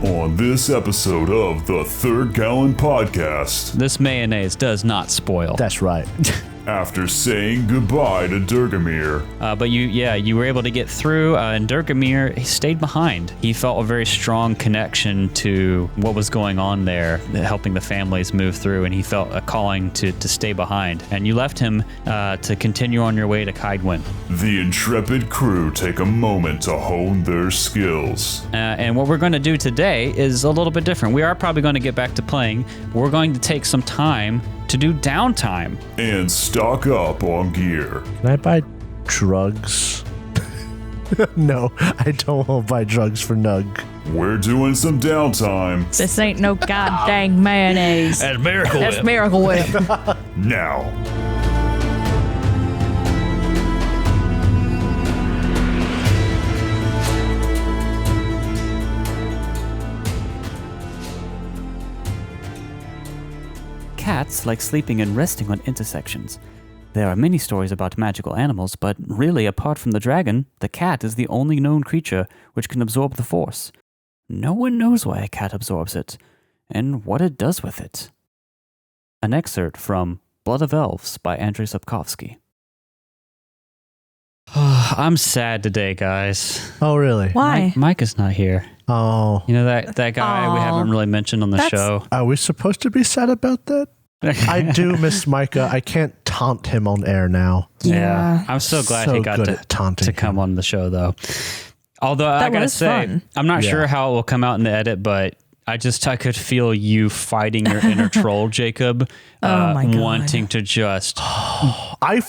On this episode of the Third Gallon Podcast, this mayonnaise does not spoil. That's right. After saying goodbye to Dyrgimir. But you were able to get through, and Dyrgimir, he stayed behind. He felt a very strong connection to what was going on there, helping the families move through, and he felt a calling to stay behind. And you left him to continue on your way to Kaidwin. The intrepid crew take a moment to hone their skills. And what we're going to do today is a little bit different. We are probably going to get back to playing. We're going to take some time to do downtime. And stock up on gear. Can I buy drugs? No, I don't want to buy drugs for Nug. We're doing some downtime. This ain't no goddamn mayonnaise. That's Miracle Whip. That's Miracle Whip. Now. Cats like sleeping and resting on intersections. There are many stories about magical animals, but really, apart from the dragon, the cat is the only known creature which can absorb the force. No one knows why a cat absorbs it, and what it does with it. An excerpt from Blood of Elves by Andrzej Sapkowski. I'm sad today, guys. Oh, really? Why? Mike is not here. Oh. You know that guy we haven't really mentioned on the show? Are we supposed to be sad about that? I do miss Micah. I can't taunt him on air now. Yeah. I'm so glad So he got good at taunting to come him. on the show, though. Although I gotta was say, fun. I'm not Yeah. sure how it will come out in the edit, but I could feel you fighting your inner troll, Jacob. Oh my God. Wanting to just I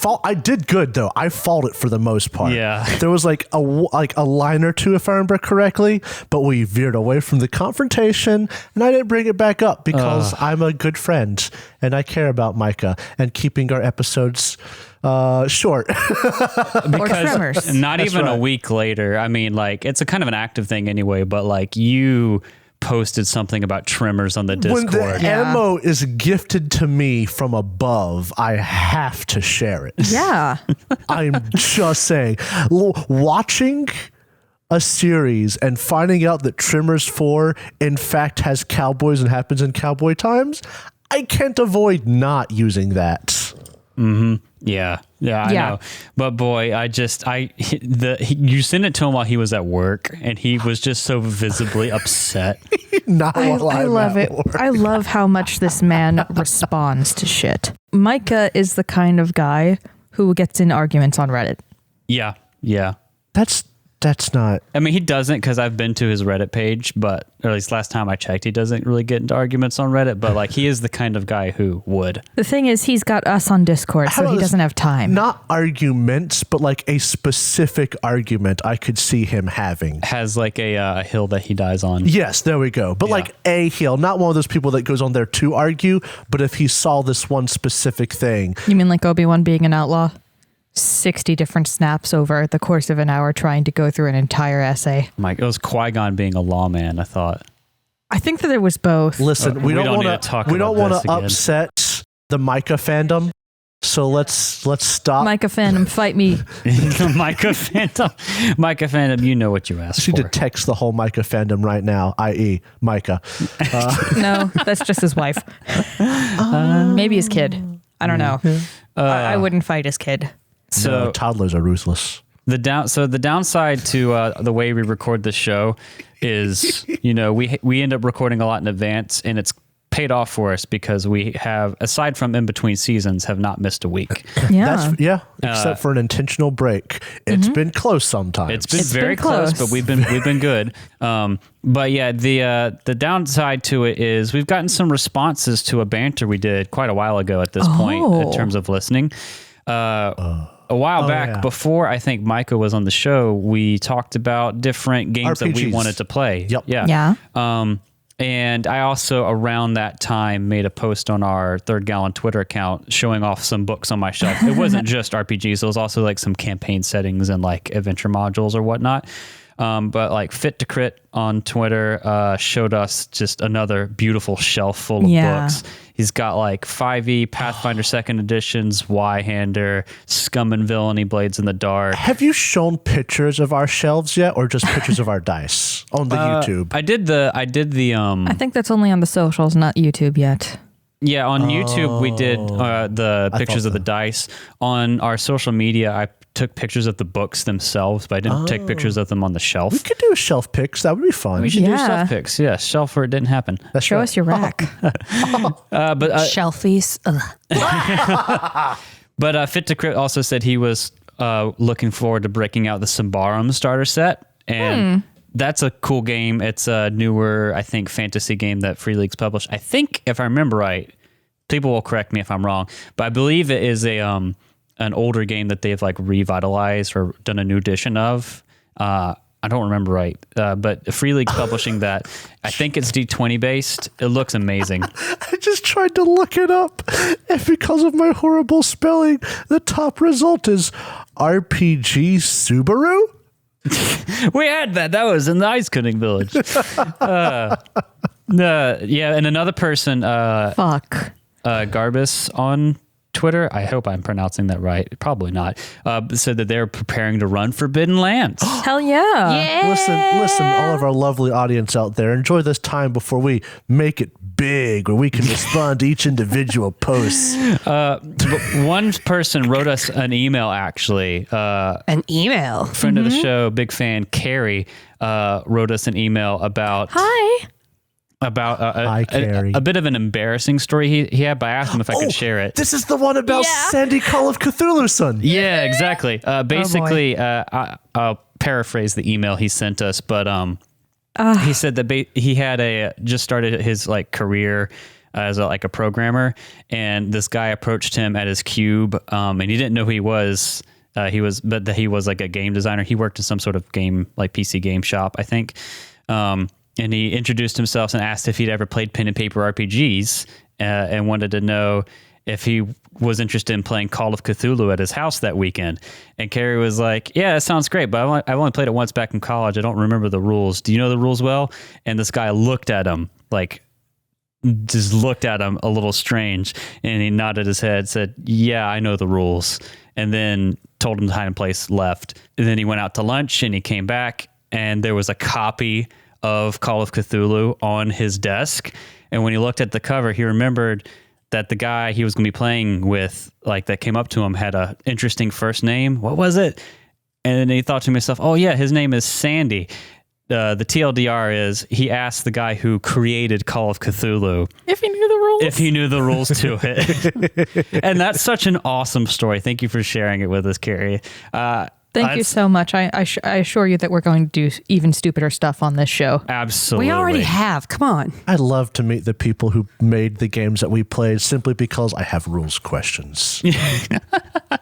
did good though. I fought it for the most part. Yeah. There was like a line or two, if I remember correctly, but we veered away from the confrontation, and I didn't bring it back up because I'm a good friend and I care about Micah and keeping our episodes short. Or trimmers. not That's even a right. week later. I mean, like, it's a kind of an active thing anyway, but like you posted something about trimmers on the When Discord. the ammo is gifted to me from above, I have to share it. Yeah. I'm just saying, watching a series and finding out that Trimmers 4 in fact has cowboys and happens in cowboy times, I can't avoid not using that. Yeah, I know. But boy, you sent it to him while he was at work, and he was just so visibly upset. Not I while I'm love at it. work. I love how much this man responds to shit. Micah is the kind of guy who gets in arguments on Reddit. Yeah. That's not. I mean, he doesn't, because I've been to his Reddit page, but or at least last time I checked, he doesn't really get into arguments on Reddit. But like, he is the kind of guy who would. The thing is, he's got us on Discord, How so about he this? doesn't have time. Not arguments, but like a specific argument I could see him having. Has like a hill that he dies on. Yes, there we go. But like a hill, not one of those people that goes on there to argue, but if he saw this one specific thing. You mean like Obi-Wan being an outlaw? 60 different snaps over the course of an hour trying to go through an entire essay. Mike, it was Qui-Gon being a lawman, I thought. I think that there was both. Listen, we don't need want to talk we don't about want this to again. upset the Micah fandom. So let's stop. Micah fandom, fight me. Micah Phantom, you know what you asked She for. did text the whole Micah fandom right now, i.e. Micah. No, that's just his wife. Maybe his kid. I don't know. I wouldn't fight his kid. So No, toddlers are ruthless. the downside to the way we record the show is, we end up recording a lot in advance, and it's paid off for us because we have, aside from in between seasons, have not missed a week. Yeah. Except for an intentional break. It's been close sometimes. It's been It's very been close, close. but we've been good. But yeah, the downside to it is we've gotten some responses to a banter we did quite a while ago at this point in terms of listening. A while back, before I think Micah was on the show, we talked about different games that we RPGs. wanted to play. Yep. Yeah. And I also, around that time, made a post on our Third Gallon Twitter account showing off some books on my shelf. It wasn't just RPGs. It was also like some campaign settings and like adventure modules or whatnot. But like Fit to Crit on Twitter showed us just another beautiful shelf full of books. He's got like 5e, Pathfinder 2nd editions, Y-Hander, Scum and Villainy, Blades in the Dark. Have you shown pictures of our shelves yet, or just pictures of our dice on the YouTube? I did the I think that's only on the socials, not YouTube yet. Yeah, on YouTube we did the pictures of the dice. On our social media, I took pictures of the books themselves, but I didn't take pictures of them on the shelf. We could do a shelf pics. That would be fun. We should do shelf pics. Yeah, shelf where it didn't happen. Show us your rack. Shelfies. But Fit to Crit also said he was looking forward to breaking out the Symbaroum starter set, and that's a cool game. It's a newer, I think, fantasy game that Free League's published. I think, if I remember right, people will correct me if I'm wrong, but I believe it is an older game that they've like revitalized or done a new edition of. I don't remember right, but Free League's publishing that. I think it's D20 based. It looks amazing. I just tried to look it up, and because of my horrible spelling, the top result is RPG Subaru. We had that. That was in the Ice Cutting Village. Yeah, and another person, Garbus on Twitter, I hope I'm pronouncing that right, probably not, said that they're preparing to run Forbidden Lands. Hell yeah. Listen, all of our lovely audience out there, enjoy this time before we make it big, where we can respond to each individual post. But one person wrote us an email, actually. An email? Friend of the show, big fan, Carrie, wrote us an email about... Hi. About a bit of an embarrassing story he had, but I asked him if I could share it. This is the one about Sandy Call of Cthulhu, son. Yeah, exactly. Basically, I'll paraphrase the email he sent us, but he said that he had just started his like career as a programmer, and this guy approached him at his cube, and he didn't know who he was. But he was like a game designer. He worked in some sort of game, like PC game shop, I think. And he introduced himself and asked if he'd ever played pen and paper RPGs, and wanted to know if he was interested in playing Call of Cthulhu at his house that weekend. And Carrie was like, yeah, that sounds great, but I've only played it once back in college. I don't remember the rules. Do you know the rules well? And this guy looked at him just looked at him a little strange, and he nodded his head, said, yeah, I know the rules. And then told him the time and place, left. And then he went out to lunch, and he came back, and there was a copy of Call of Cthulhu on his desk. And when he looked at the cover, he remembered that the guy he was going to be playing with, like that came up to him, had a interesting first name. What was it? And then he thought to himself, oh yeah, his name is Sandy. The TLDR is he asked the guy who created Call of Cthulhu if he knew the rules. If he knew the rules to it. And that's such an awesome story. Thank you for sharing it with us, Carrie. Thank you so much. I assure you that we're going to do even stupider stuff on this show. Absolutely. We already have. Come on. I'd love to meet the people who made the games that we played simply because I have rules questions.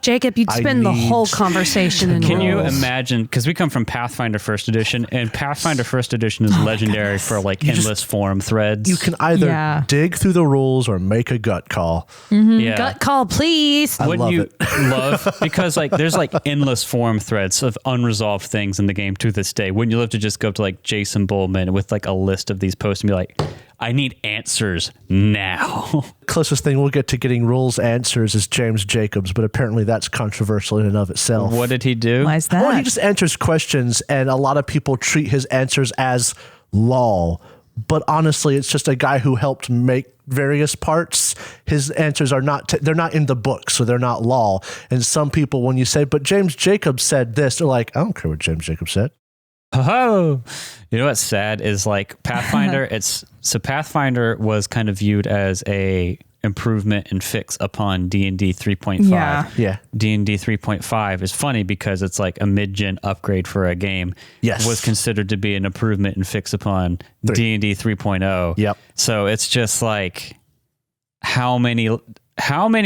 Jacob, you'd spend the whole conversation in Can you rules. imagine, because we come from Pathfinder First Edition, and Pathfinder First Edition is legendary for like endless forum threads. You can either dig through the rules or make a gut call. Yeah. Gut call, please. I love it. love, because like there's like endless forum threads of unresolved things in the game to this day. Wouldn't you love to just go to like Jason Bullman with like a list of these posts and be like, I need answers now. Closest thing we'll get to getting rules answers is James Jacobs, but apparently that's controversial in and of itself. What did he do? Why is that? Well, he just answers questions, and a lot of people treat his answers as law. But honestly, it's just a guy who helped make various parts. His answers are not, they're not in the book, so they're not law. And some people, when you say, but James Jacobs said this, they're like, I don't care what James Jacobs said. Oh, you know what's sad is like Pathfinder. Pathfinder was kind of viewed as a improvement and fix upon D&D 3.5. Yeah. D&D 3.5 is funny because it's like a mid-gen upgrade for a game. Yes. Was considered to be an improvement and fix upon D&D 3.0. Yep. So it's just like how many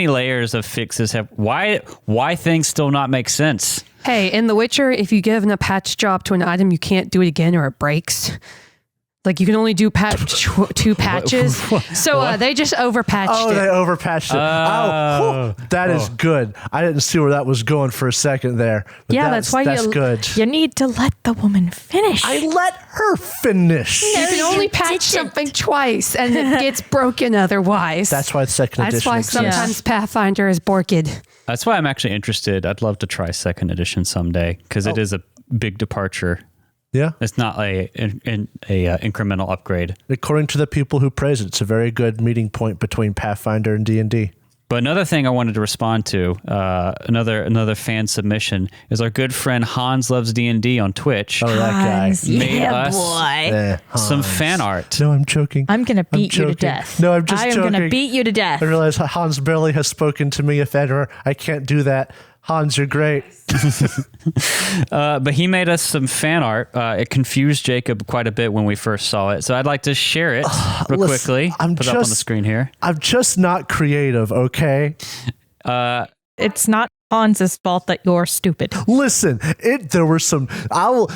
layers of fixes have why things still not make sense? Hey, in The Witcher, if you give a patch job to an item, you can't do it again or it breaks. Like you can only do 2 patches. So they just overpatched Oh, it. they overpatched it. That is good. I didn't see where that was going for a second there. But Yeah, that's why good. you need to let the woman finish. I let her finish. You can only patch something twice, and it gets broken otherwise. That's why the second That's edition why exists. sometimes Pathfinder is borked. That's why I'm actually interested. I'd love to try second edition someday because it is a big departure. Yeah. It's not an incremental upgrade. According to the people who praise it, it's a very good meeting point between Pathfinder and D&D. But another thing I wanted to respond to, another fan submission, is our good friend Hans Loves D&D on Twitch. Oh, that guy. Made us some fan art. No, I'm joking. I'm going to beat you to joking. death. No, I'm just I am joking. going to beat you to death. I realize Hans barely has spoken to me, if ever. I can't do that. Hans, you're great. But he made us some fan art. It confused Jacob quite a bit when we first saw it. So I'd like to share it real quickly. Put it up on the screen here. I'm just not creative, okay? It's not Hans's fault that you're stupid. Listen, there were some...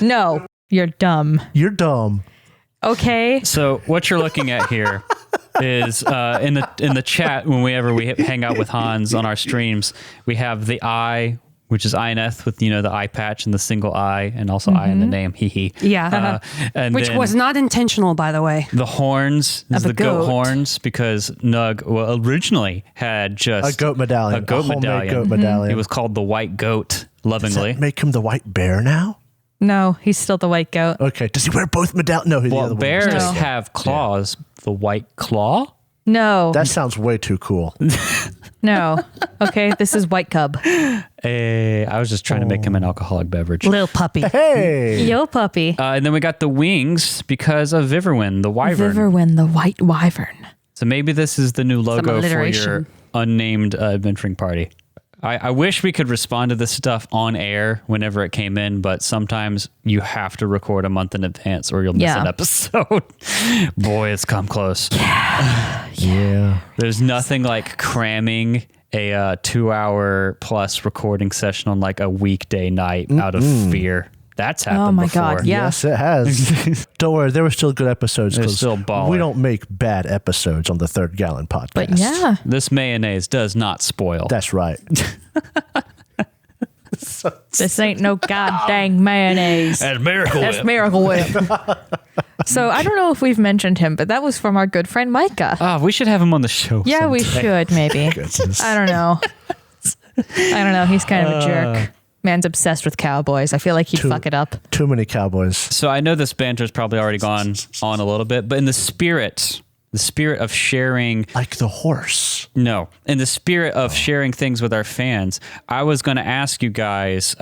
No, you're dumb. You're dumb. Okay. So what you're looking at here is in the chat whenever we hang out with Hans on our streams, we have the eye, which is Ineth with the eye patch and the single eye, and also eye in the name. Hee hee. Yeah. And Which then was not intentional, by the way. the horns is Of a the goat goat. horns because Nug originally had just A goat medallion. A goat homemade medallion. goat medallion. He was called the White Goat Does lovingly. that make him the white bear now? No, he's still the white goat. Okay. Does he wear both medallions? No, he's the Well, other one. bears No. have claws. The White Claw. No, That sounds way too cool. no. Okay, this is White Cub. I was just trying to make him an alcoholic beverage. Little puppy. Hey. Yo, puppy. And then we got the wings because of Viverwin, the wyvern. Viverwin, the white wyvern. So maybe this is the new logo for alliteration. your unnamed adventuring party. I wish we could respond to this stuff on air whenever it came in, but sometimes you have to record a month in advance or you'll miss Yeah. an episode. Boy, it's come close. Yeah. There's nothing like cramming a 2-hour plus recording session on like a weekday night out of fear. That's happened Oh my before. God, yeah. Yes, it has. Don't worry, there were still good episodes There's because still baller. we don't make bad episodes on the Third Gallon podcast. But yeah, This mayonnaise does not spoil. That's right. this ain't no goddamn mayonnaise. That's Miracle That's Whip. Miracle Whip. So I don't know if we've mentioned him, but that was from our good friend Micah. We should have him on the show. Yeah, we should maybe. I don't know. He's kind of a jerk. Man's obsessed with cowboys. I feel like he'd fuck it up. Too many cowboys. So I know this banter's probably already gone on a little bit, but in the spirit of sharing, Like the horse. in the spirit of sharing things with our fans, I was going to ask you guys,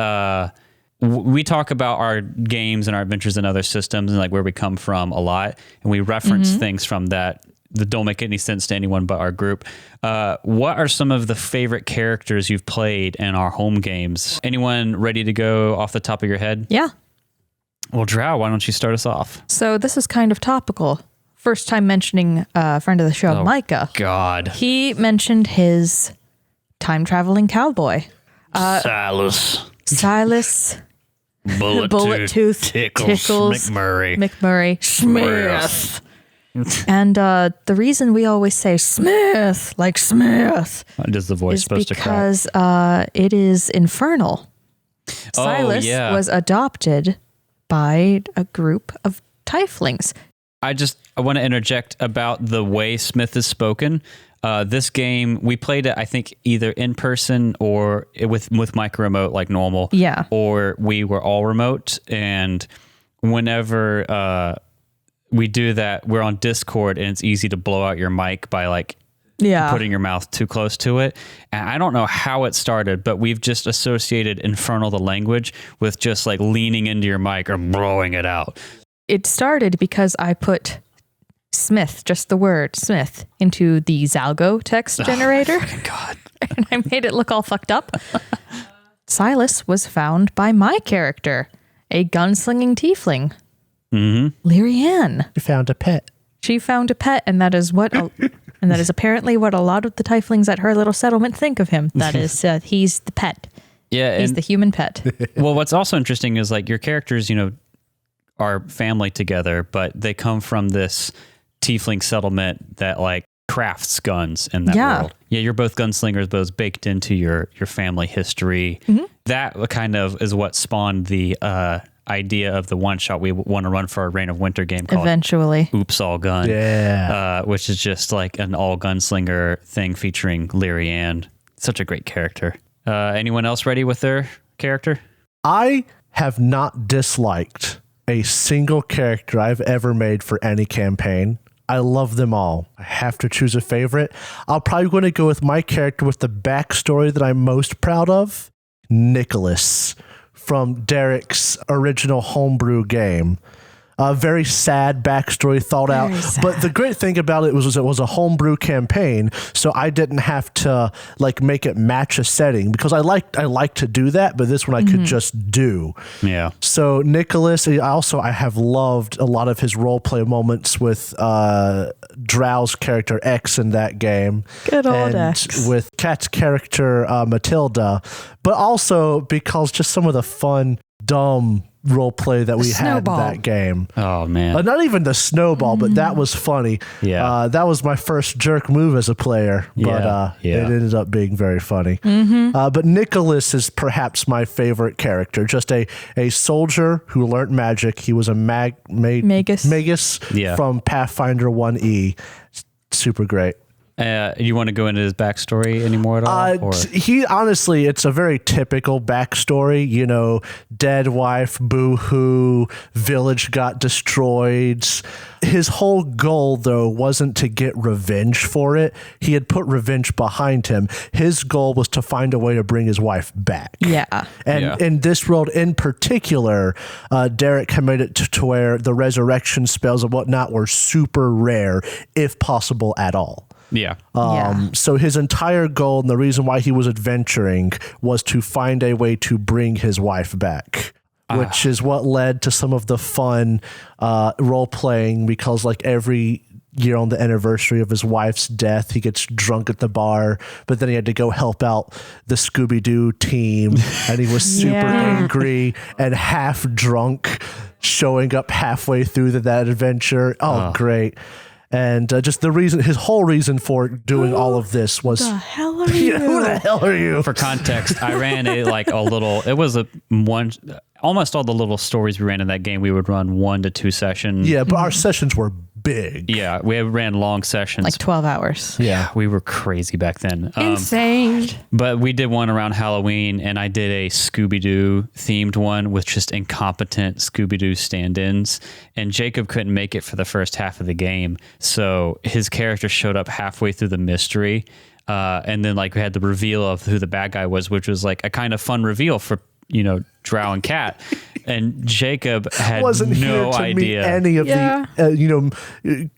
we talk about our games and our adventures in other systems and like where we come from a lot, and we reference things from that don't make any sense to anyone but our group. What are some of the favorite characters you've played in our home games? Anyone ready to go off the top of your head? Yeah. Well, Drow, why don't you start us off? So this is kind of topical. First time mentioning a friend of the show, Micah. God. He mentioned his time traveling cowboy, Silas. Bullet Tooth, Tickles, McMurray, Smith. And the reason we always say Smith, like Smith, Does the voice is supposed to crack? because it is infernal. Silas yeah. was adopted by a group of tieflings. I want to interject about the way Smith is spoken. This game, we played it, I think, either in person or with micro remote like normal. Yeah. Or we were all remote. And whenever we do that, we're on Discord and it's easy to blow out your mic by like putting your mouth too close to it. And I don't know how it started, but we've just associated infernal, the language, with just like leaning into your mic or blowing it out. It started because I put Smith, just the word Smith, into the Zalgo text generator. Oh, God. And I made it look all fucked up. Silas was found by my character, a gunslinging tiefling, Lyrianne. You found a pet. She found a pet, and that is and that is apparently what a lot of the tieflings at her little settlement think of him. That is, he's the pet. Yeah, He's and the human pet. well, what's also interesting is like your characters, our family together, but they come from this tiefling settlement that like crafts guns in that world. Yeah, you're both gunslingers, but it's baked into your family history. That kind of is what spawned the idea of the one-shot we want to run for a Reign of Winter game called eventually Oops All Gun. Yeah. Which is just like an all-gunslinger thing featuring Lyrianne. Such a great character. Anyone else ready with their character? I have not disliked a single character I've ever made for any campaign. I love them all. I have to choose a favorite. I'll probably going to go with my character with the backstory that I'm most proud of, Nicholas, from Derek's original homebrew game. A very sad backstory thought out. But the great thing about it was it was a homebrew campaign, so I didn't have to like make it match a setting because I like to do that, but this one I could just do. Yeah. So Nicholas, I have loved a lot of his role play moments with Drow's character X in that game. Good old and X. with Kat's character Matilda, but also because just some of the fun, dumb role play that we had in that game. Oh man. Not even the snowball, but that was funny. Yeah. That was my first jerk move as a player, but it ended up being very funny. But Nicholas is perhaps my favorite character. Just a soldier who learned magic. He was a magus from Pathfinder 1E. Super great. You want to go into his backstory anymore at all? He honestly, it's a very typical backstory. You know, dead wife, boo-hoo, village got destroyed. His whole goal, though, wasn't to get revenge for it. He had put revenge behind him. His goal was to find a way to bring his wife back. Yeah. And in this world in particular, Derek had made it to where the resurrection spells and whatnot were super rare, if possible at all. Yeah. So his entire goal and the reason why he was adventuring was to find a way to bring his wife back, which is what led to some of the fun role playing because like every year on the anniversary of his wife's death, he gets drunk at the bar, but then he had to go help out the Scooby-Doo team and he was super angry and half drunk showing up halfway through that adventure. Great. And just his whole reason for doing all of this was... Who the hell are you? Who the hell are you? For context, I ran almost all the little stories we ran in that game, we would run 1 to 2 sessions. Yeah, but our sessions were big. Yeah, we ran long sessions. Like 12 hours. Yeah, we were crazy back then. Insane. But we did one around Halloween, and I did a Scooby-Doo themed one with just incompetent Scooby-Doo stand-ins, and Jacob couldn't make it for the first half of the game, so his character showed up halfway through the mystery, and then like we had the reveal of who the bad guy was, which was like a kind of fun reveal for, you know, Drow and Cat. And Jacob had wasn't no here to idea meet any of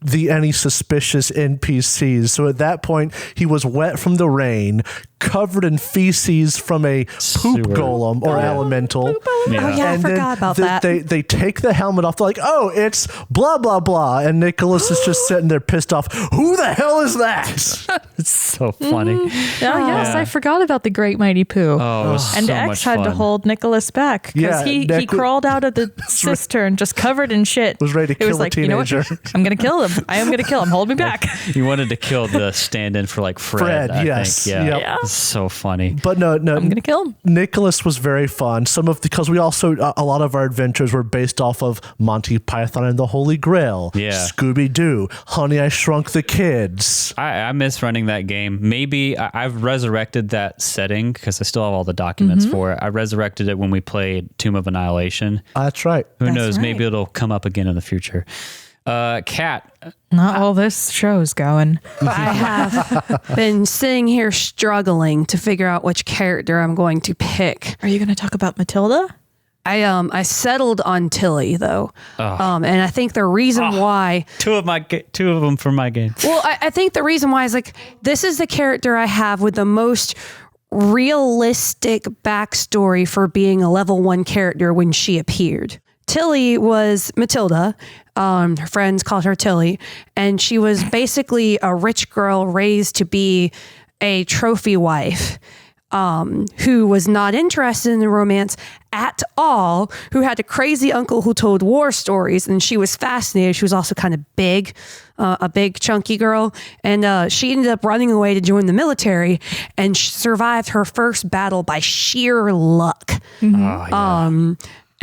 the any suspicious NPCs. So at that point, he was wet from the rain, covered in feces from a poop golem or elemental. Yeah. Oh yeah, I forgot about that. They take the helmet off. They're like, oh, it's blah blah blah, and Nicholas is just sitting there pissed off. Who the hell is that? It's so funny. Oh yes, I forgot about the Great Mighty Pooh. Oh, it was and so X much had to fun. hold Nicholas back because he crawled out of the cistern just covered in shit. Was ready to kill a teenager. You know what? I'm gonna kill him. I am gonna kill him. Hold me back. You wanted to kill the stand-in for like Fred, I yes. think. Yeah. Yep. It's so funny. But no, I'm gonna kill him. Nicholas was very fun. Because we also a lot of our adventures were based off of Monty Python and the Holy Grail, Scooby-Doo, Honey, I Shrunk the Kids. I miss running that game. Maybe I've resurrected that setting because I still have all the documents for it. I resurrected it when we played Tomb of Annihilation. That's right. Who knows? Right. Maybe it'll come up again in the future. Kat. Not all this show's going. I have been sitting here struggling to figure out which character I'm going to pick. Are you going to talk about Matilda? I settled on Tilly though, and I think the reason why two of them for my game. Well, I think the reason why is like this is the character I have with the most realistic backstory for being a level 1 character when she appeared. Tilly was Matilda. Her friends called her Tilly, and she was basically a rich girl raised to be a trophy wife. who was not interested in the romance at all, who had a crazy uncle who told war stories, and she was fascinated. She was also kind of big, a big chunky girl, and she ended up running away to join the military, and survived her first battle by sheer luck.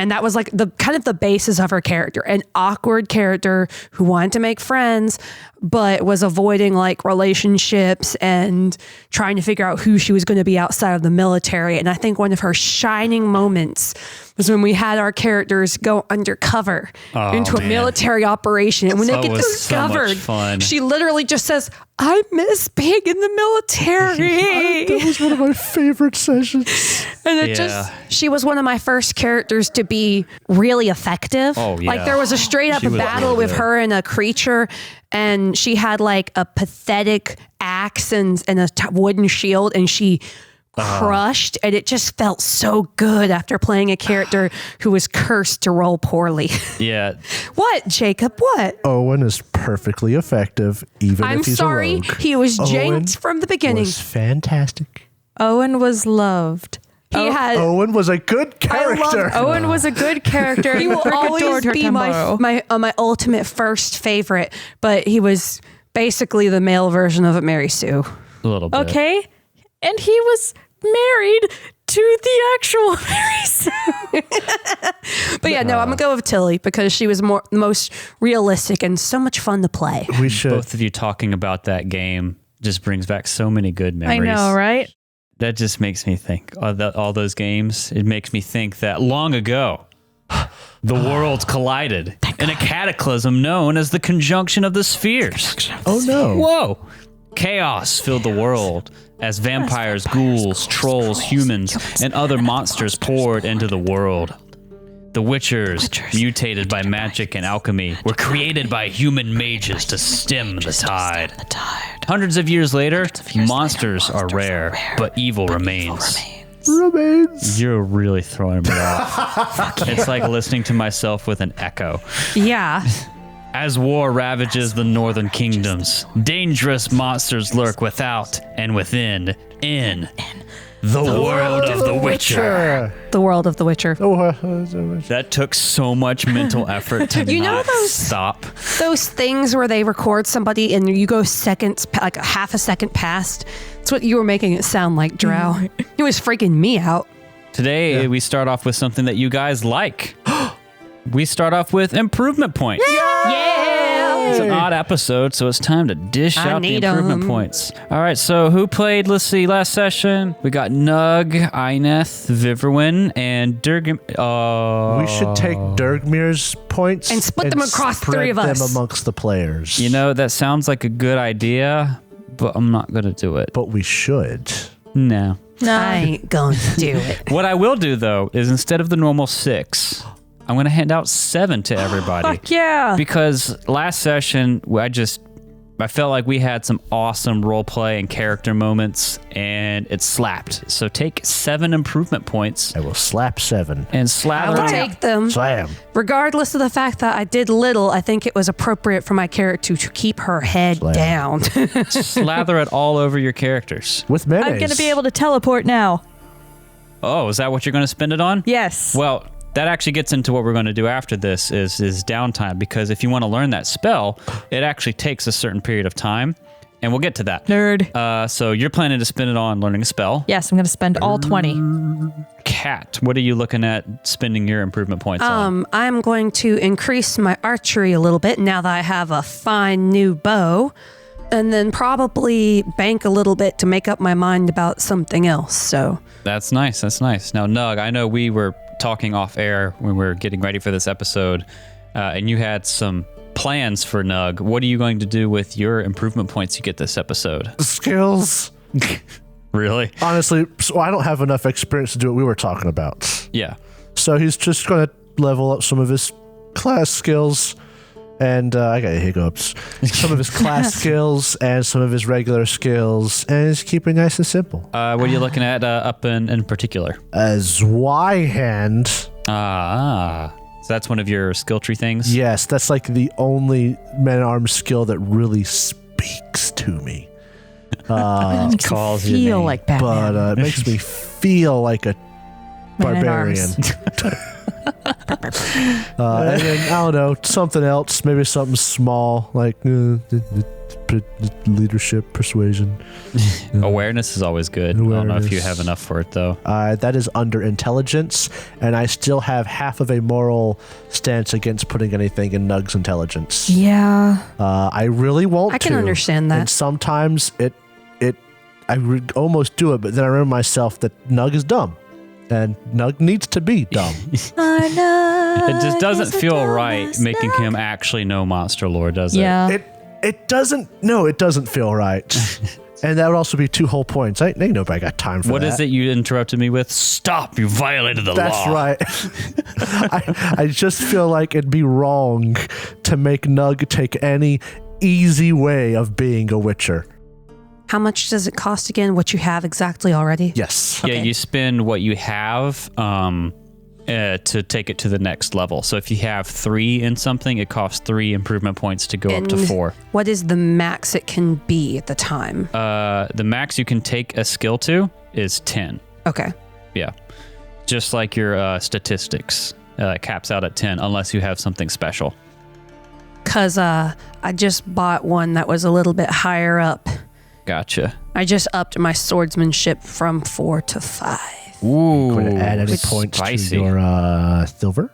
And that was like the kind of the basis of her character, an awkward character who wanted to make friends, but was avoiding like relationships and trying to figure out who she was going to be outside of the military. And I think one of her shining moments was when we had our characters go undercover into a military operation. And when they get discovered, she literally just says, "I miss being in the military." That was one of my favorite sessions. And she was one of my first characters to be really effective. Like there was a straight up battle with her and a creature, and she had like a pathetic axe and a wooden shield, and she crushed, and it just felt so good after playing a character who was cursed to roll poorly. Yeah. What, Jacob? What? Owen is perfectly effective, even if he's a rogue. He was janked from the beginning. Was fantastic. Owen was loved. Owen was a good character. Owen was a good character. He will always be my ultimate first favorite, but he was basically the male version of Mary Sue. A little bit. Okay. And he was married to the actual Mary Sue. But yeah, no, I'm going to go with Tilly because she was the most realistic and so much fun to play. We should. Both of you talking about that game just brings back so many good memories. I know, right? That just makes me think all those games. It makes me think that long ago, the worlds collided in a cataclysm known as the conjunction of the spheres. Oh no. Whoa. Chaos filled the world as vampires, ghouls, trolls, humans, and other monsters poured into the world. The Witchers, mutated by magic and alchemy, were created by human mages to stem the tide. Hundreds of years later, monsters are rare, but evil remains. You're really throwing me off. It's like listening to myself with an echo. Yeah. As war ravages the northern kingdoms, dangerous monsters lurk without and within, in the world of the Witcher. The world of the Witcher. That took so much mental effort to stop. Those things where they record somebody and you go seconds, like a half a second past. That's what you were making it sound like, Drow. It was freaking me out. Today, we start off with something that you guys like. We start off with improvement points. Yeah! It's an odd episode, so it's time to dish out the improvement points. All right, so who played, let's see, last session? We got Nug, Ineth, Viverwin, and Dyrgimir. We should take Dyrgimir's points and split them across three of us. Them amongst the players. You know, that sounds like a good idea, but I'm not going to do it. But we should. No. I ain't going to do it. What I will do, though, is instead of the normal 6... I'm going to hand out 7 to everybody. Fuck yeah. Because last session, I felt like we had some awesome role play and character moments, and it slapped. So take 7 improvement points. I will slap 7. And slather. I will take them. Slam. Regardless of the fact that I did little, I think it was appropriate for my character to keep her head down. Slather it all over your characters. With mayonnaise. I'm going to be able to teleport now. Oh, is that what you're going to spend it on? Yes. Well, that actually gets into what we're going to do after this is downtime, because if you want to learn that spell, it actually takes a certain period of time, and we'll get to that. Nerd. So you're planning to spend it on learning a spell. Yes, I'm going to spend all 20. Kat, what are you looking at spending your improvement points on? I'm going to increase my archery a little bit now that I have a fine new bow, and then probably bank a little bit to make up my mind about something else. So That's nice. Now, Nug, I know we were talking off air when we were getting ready for this episode, and you had some plans for Nug. What are you going to do with your improvement points you get this episode? Skills. Really? Honestly, so I don't have enough experience to do what we were talking about. Yeah. So he's just going to level up some of his class skills, and I got hiccups. Some of his class skills and some of his regular skills, and just keep it nice and simple. What are you looking at up in particular? Zweihander. So that's one of your skill tree things? Yes, that's like the only man-at-arms skill that really speaks to me. It makes calls me your feel name. like Batman. But it makes me feel like a barbarian. And then, I don't know, something else, maybe something small, like leadership, persuasion. Awareness is always good. I don't know if you Awareness. have enough for it, though. That is under intelligence, and I still have half of a moral stance against putting anything in Nug's intelligence. Yeah. I really won't I can understand that. And sometimes I would almost do it, but then I remember myself that Nug is dumb. And Nug needs to be dumb. I know. It just doesn't is a feel right dumbass making Nug. him actually know monster lore, does it? Yeah. It doesn't. No, it doesn't feel right. And that would also be 2 whole points. Ain't nobody got time for What that. is it you interrupted me with? Stop! You violated the That's law. right. I just feel like it'd be wrong to make Nug take any easy way of being a Witcher. How much does it cost again? What you have exactly already? Yes. Yeah, Okay. you spend what you have to take it to the next level. So if you have 3 in something, it costs 3 improvement points to go up to And 4. What is the max it can be at the time? The max you can take a skill to is 10. Okay. Yeah. Just like your statistics. It caps out at 10 unless you have something special. Because I just bought one that was a little bit higher up. Gotcha. I just upped my swordsmanship from 4 to 5. Ooh. Would it add any it's points spicy. to your silver?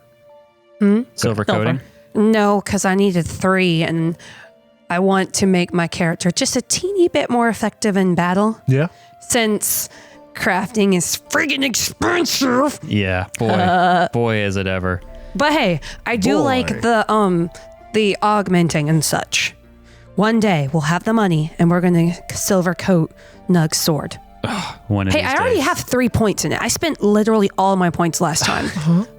Silver coating? No, because I needed 3, and I want to make my character just a teeny bit more effective in battle. Yeah. Since crafting is friggin' expensive. Yeah. Boy, is it ever. But hey, I do like the augmenting and such. One day we'll have the money and we're gonna silver coat Nug's sword. One of Hey, these I already days. have 3 points in it. I spent literally all my points last time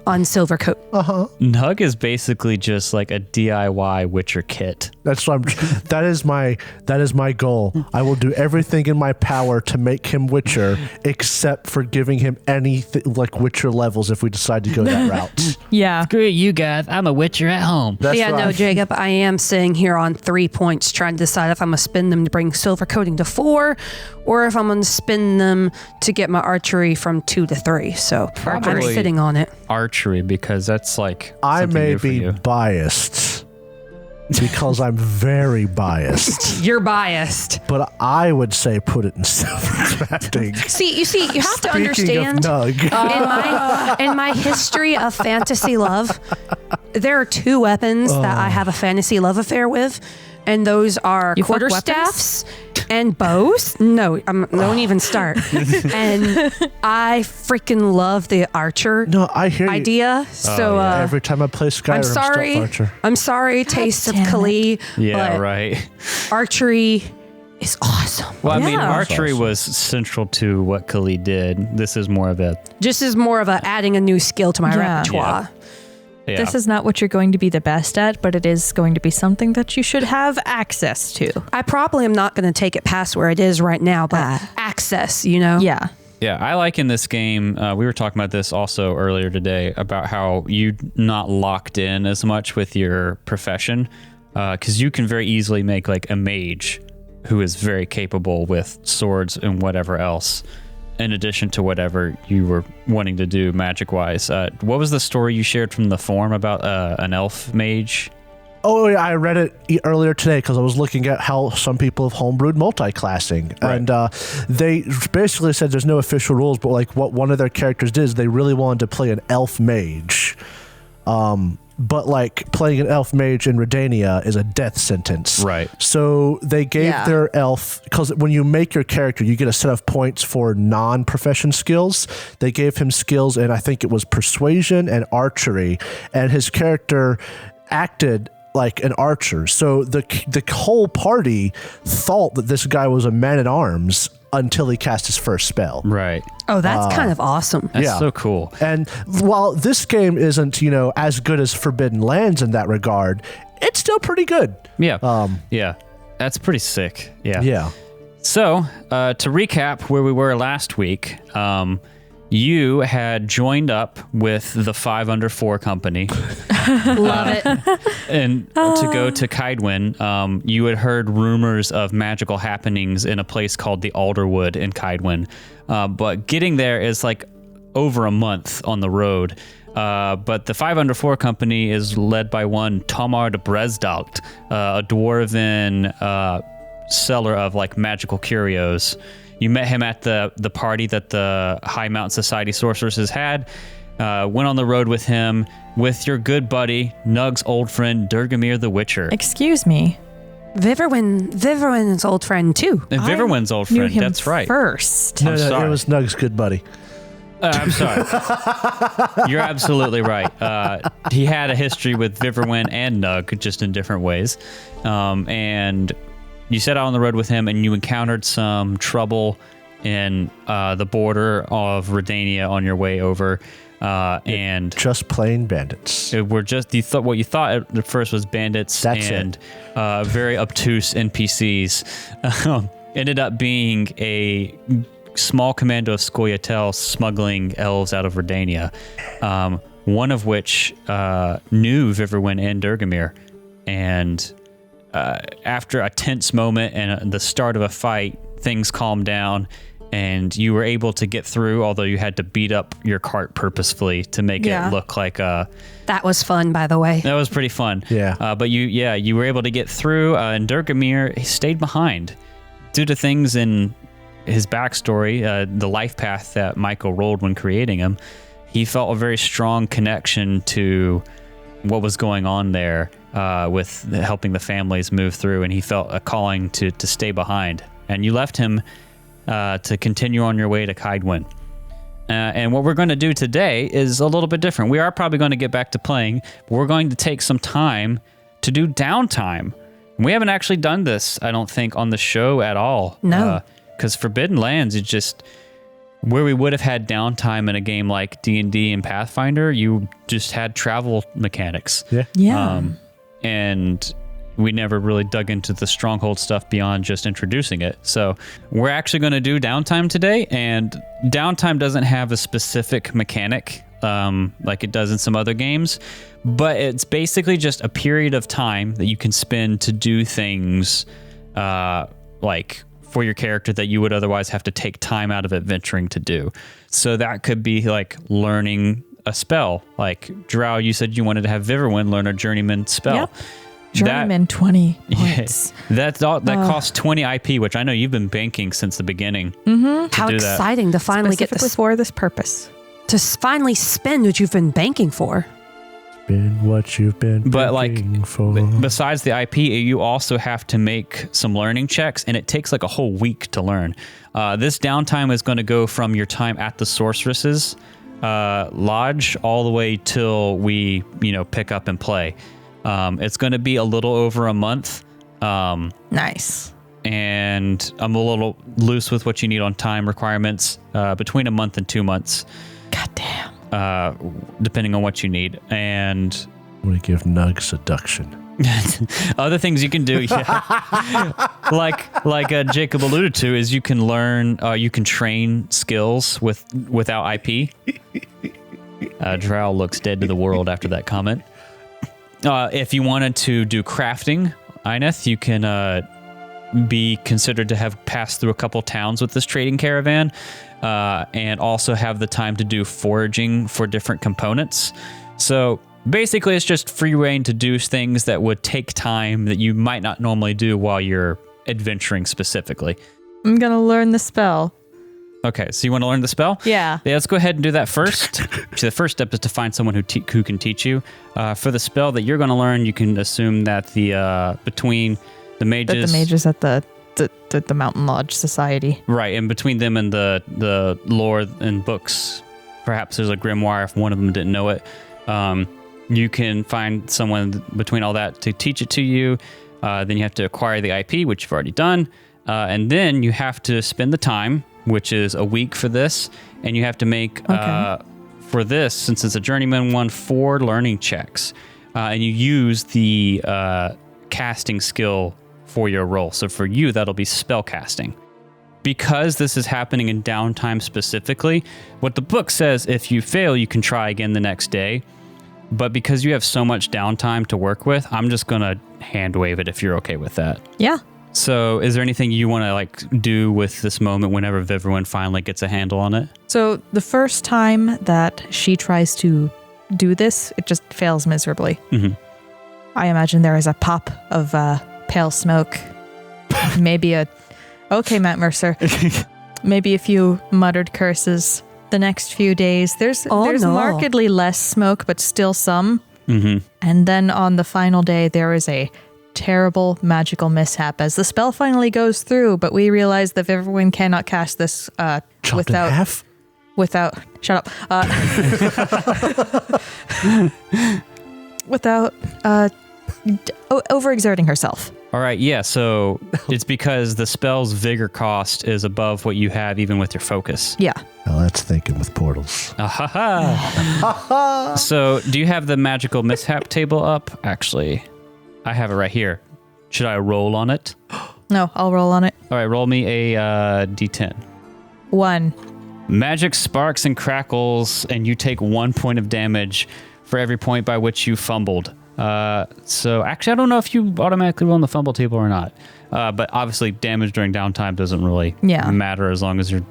on silver coat. Nug is basically just like a DIY Witcher kit. That's what that is my goal. I will do everything in my power to make him Witcher, except for giving him anything like Witcher levels if we decide to go that route. Yeah. Screw you guys. I'm a Witcher at home. That's Yeah, no, right. Jacob, I am sitting here on 3 points trying to decide if I'm going to spend them to bring silver coating to 4 or if I'm going to spend them to get my archery from 2 to 3. So I'm Probably sitting on it. archery because that's like I something may new for be you. biased because I'm very biased, You're biased. but I would say put it in silver crafting. You have to Speaking of understand. Nug, In my history of fantasy love, there are 2 weapons that I have a fantasy love affair with, and those are You fuck quarterstaffs and bows. No, don't even start. And I freaking love the archer no, I hear you. idea. So Every time I play Skyrim, I'm sorry. Stealth Archer. I'm sorry, Taste of damn it. Kali. Yeah, but right. archery is awesome. Well, I mean, Yeah. archery Awesome. was central to what Khalid did. This is more of a Just as more of adding a new skill to my Yeah. repertoire. yeah. This is not what you're going to be the best at, but it is going to be something that you should have access to. I probably am not going to take it past where it is right now, but access, Yeah. Yeah, I like in this game, we were talking about this also earlier today, about how you're not locked in as much with your profession, because you can very easily make like a mage who is very capable with swords and whatever else, in addition to whatever you were wanting to do magic-wise. What was the story you shared from the forum about an elf mage? Oh, yeah, I read it earlier today because I was looking at how some people have homebrewed multi-classing. Right. And they basically said there's no official rules, but like what one of their characters did is they really wanted to play an elf mage. But like playing an elf mage in Redania is a death sentence. Right. So they gave Yeah. their elf, because when you make your character, you get a set of points for non-profession skills. They gave him skills in, I think it was persuasion and archery, and his character acted like an archer. So the whole party thought that this guy was a man-at-arms until he cast his first spell. Right. Oh, that's kind of awesome. That's Yeah. so cool. And while this game isn't, as good as Forbidden Lands in that regard, it's still pretty good. Yeah. Yeah. That's pretty sick. Yeah. Yeah. So, to recap where we were last week, you had joined up with the 5 Under 4 company. Love it. And to go to Kaidwen, you had heard rumors of magical happenings in a place called the Alderwood in Kaidwen. But getting there is like over a month on the road. But the 5 Under 4 company is led by one Tamar de Bresdalt, a dwarven seller of like magical curios. You met him at the party that the High Mountain Society sorceresses had. Went on the road with him with your good buddy, Nug's old friend, Dyrgimir the Witcher. Excuse me. Viverwin's old friend too. And Viverwin's old Knew friend, him that's right. First. No, sorry. it was Nug's good buddy. I'm sorry. You're absolutely right. He had a history with Viverwin and Nug, just in different ways. And you set out on the road with him, and you encountered some trouble in the border of Redania on your way over. And just plain bandits. What you thought at first was bandits. That's and very obtuse NPCs. Ended up being a small commando of Scoia'tael smuggling elves out of Redania, one of which knew Viverwin and Dyrgimir. And after a tense moment and the start of a fight, things calmed down, and you were able to get through, although you had to beat up your cart purposefully to make it look like a... That was fun, by the way. That was pretty fun. Yeah. But you were able to get through, and Dyrgimir, he stayed behind due to things in his backstory, the life path that Michael rolled when creating him. He felt a very strong connection to what was going on there with helping the families move through, and he felt a calling to stay behind. And you left him to continue on your way to Kaidwen. And what we're going to do today is a little bit different. We are probably going to get back to playing, but we're going to take some time to do downtime. We haven't actually done this, I don't think, on the show at all. No. Because Forbidden Lands is just where we would have had downtime in a game like D&D and Pathfinder. You just had travel mechanics. Yeah. And we never really dug into the Stronghold stuff beyond just introducing it. So we're actually going to do downtime today, and downtime doesn't have a specific mechanic like it does in some other games, but it's basically just a period of time that you can spend to do things like for your character that you would otherwise have to take time out of adventuring to do. So that could be like learning a spell. Like Drow, you said you wanted to have Viverwin learn a journeyman spell. Yep. Journeyman 20 points. That costs 20 IP, which I know you've been banking since the beginning. Mm-hmm. How exciting to finally get this for this purpose. To finally spend what you've been banking for. Been what you've been banking for. Besides the IP, you also have to make some learning checks, and it takes like a whole week to learn. This downtime is going to go from your time at the sorceresses lodge all the way till we pick up and play. It's going to be a little over a month. Nice. And I'm a little loose with what you need on time requirements, between a month and 2 months. God damn. Depending on what you need. And I'm going to give Nug seduction. Other things you can do, like Jacob alluded to, is you can learn, you can train skills without IP. Drow looks dead to the world after that comment. If you wanted to do crafting, Ineth, you can be considered to have passed through a couple towns with this trading caravan, and also have the time to do foraging for different components. So basically, it's just free reign to do things that would take time that you might not normally do while you're adventuring specifically. I'm going to learn the spell. Okay, so you want to learn the spell? Yeah. Let's go ahead and do that first. So the first step is to find someone who can teach you. For the spell that you're going to learn, you can assume that between the mages... That the mages at the Mountain Lodge Society. Right, and between them and the lore and books, perhaps there's a grimoire if one of them didn't know it. You can find someone between all that to teach it to you. Then you have to acquire the IP, which you've already done. And then you have to spend the time, which is a week for this. And you have to make, for this, since it's a journeyman one, 4 learning checks. And you use the casting skill for your roll. So for you, that'll be spell casting. because this is happening in downtime specifically, what the book says, if you fail, you can try again the next day. But because you have so much downtime to work with, I'm just going to hand wave it if you're okay with that. Yeah. So is there anything you want to like do with this moment whenever Viverwin finally gets a handle on it? So the first time that she tries to do this, it just fails miserably. Mm-hmm. I imagine there is a pop of pale smoke. Okay, Matt Mercer. Maybe a few muttered curses. The next few days, there's markedly less smoke, but still some. Mm-hmm. And then on the final day, there is a terrible magical mishap as the spell finally goes through, but we realize that Viverwin cannot cast this without shut up. Without overexerting herself. All right, yeah, so it's because the spell's vigor cost is above what you have even with your focus. Yeah. Now that's thinking with portals. So do you have the magical mishap table up? Actually, I have it right here. Should I roll on it? No, I'll roll on it. All right, roll me a d10. 1. Magic sparks and crackles, and you take 1 point of damage for every point by which you fumbled. So actually, I don't know if you automatically roll on the fumble table or not. But obviously, damage during downtime doesn't really matter as long as your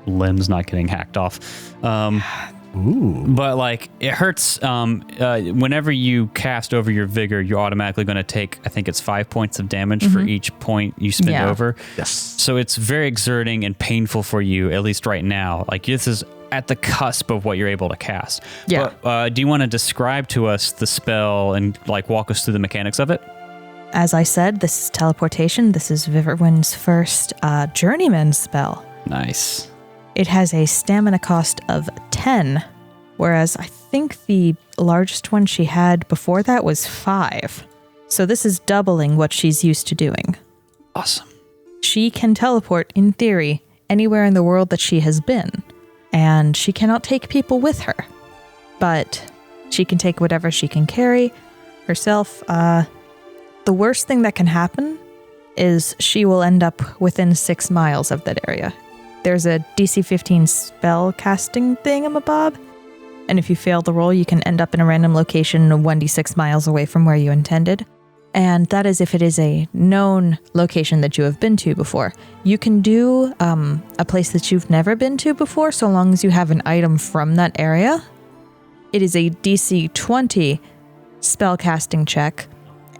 limb's not getting hacked off. But like, it hurts. Whenever you cast over your vigor, you're automatically going to take, I think it's 5 points of damage for each point you spend over. Yes. So it's very exerting and painful for you, at least right now. Like, this is at the cusp of what you're able to cast. Yeah. But, do you want to describe to us the spell and like walk us through the mechanics of it? As I said, this is teleportation. This is Viverwin's first journeyman spell. Nice. It has a stamina cost of 10, whereas I think the largest one she had before that was 5. So this is doubling what she's used to doing. Awesome. She can teleport, in theory, anywhere in the world that she has been, and she cannot take people with her. But she can take whatever she can carry herself. The worst thing that can happen is she will end up within 6 miles of that area. There's a DC 15 spell casting thingamabob, and if you fail the roll, you can end up in a random location 1d6 miles away from where you intended. And that is if it is a known location that you have been to before. You can do a place that you've never been to before, so long as you have an item from that area. It is a DC 20 spell casting check,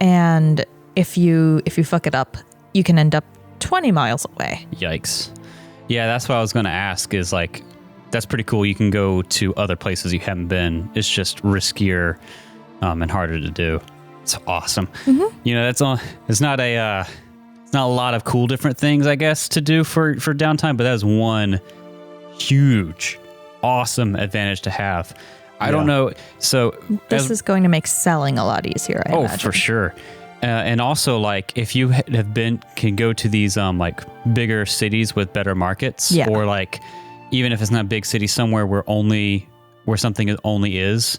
and if you fuck it up, you can end up 20 miles away. Yikes. Yeah, that's what I was going to ask is like, that's pretty cool. You can go to other places you haven't been. It's just riskier and harder to do. It's awesome. Mm-hmm. You know, it's not a lot of cool different things, I guess, to do for downtime, but that is one huge, awesome advantage to have. I don't know. So this is going to make selling a lot easier, I imagine. For sure. And also, like, if you can go to these like bigger cities with better markets, or like even if it's not a big city, somewhere where something only is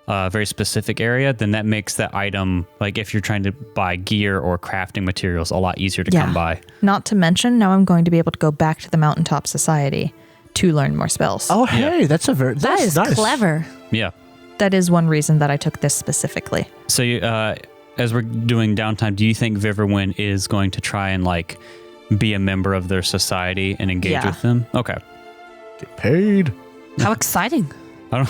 a very specific area, then that makes that item, like if you're trying to buy gear or crafting materials, a lot easier to come by. Not to mention, now I'm going to be able to go back to the Mountaintop Society to learn more spells. Oh, hey, that's that is nice. Clever. Yeah. That is one reason that I took this specifically. So you, as we're doing downtime, do you think Viverwin is going to try and like be a member of their society and engage with them? Okay. Get paid. How exciting. I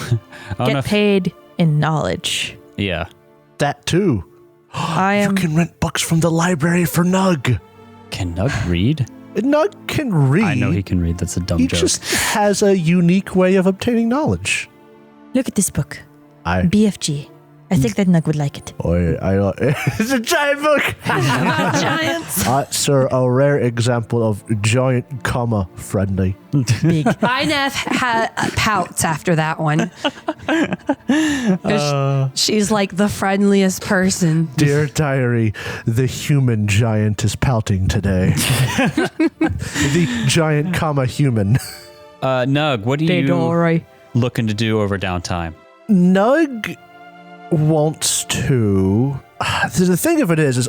don't Get paid in knowledge. Yeah. That too. You can rent books from the library for Nug. Can Nug read? Nug can read. I know he can read. That's a dumb joke. He just has a unique way of obtaining knowledge. Look at this book. BFG. I think that Nug would like it. It's a giant book. About giants. Sir, a rare example of giant, friendly. Big. Ineth pouts after that one. She's like the friendliest person. Dear diary, the human giant is pouting today. The giant, human. Nug, what are you looking to do over downtime? Nug wants to. The thing of it is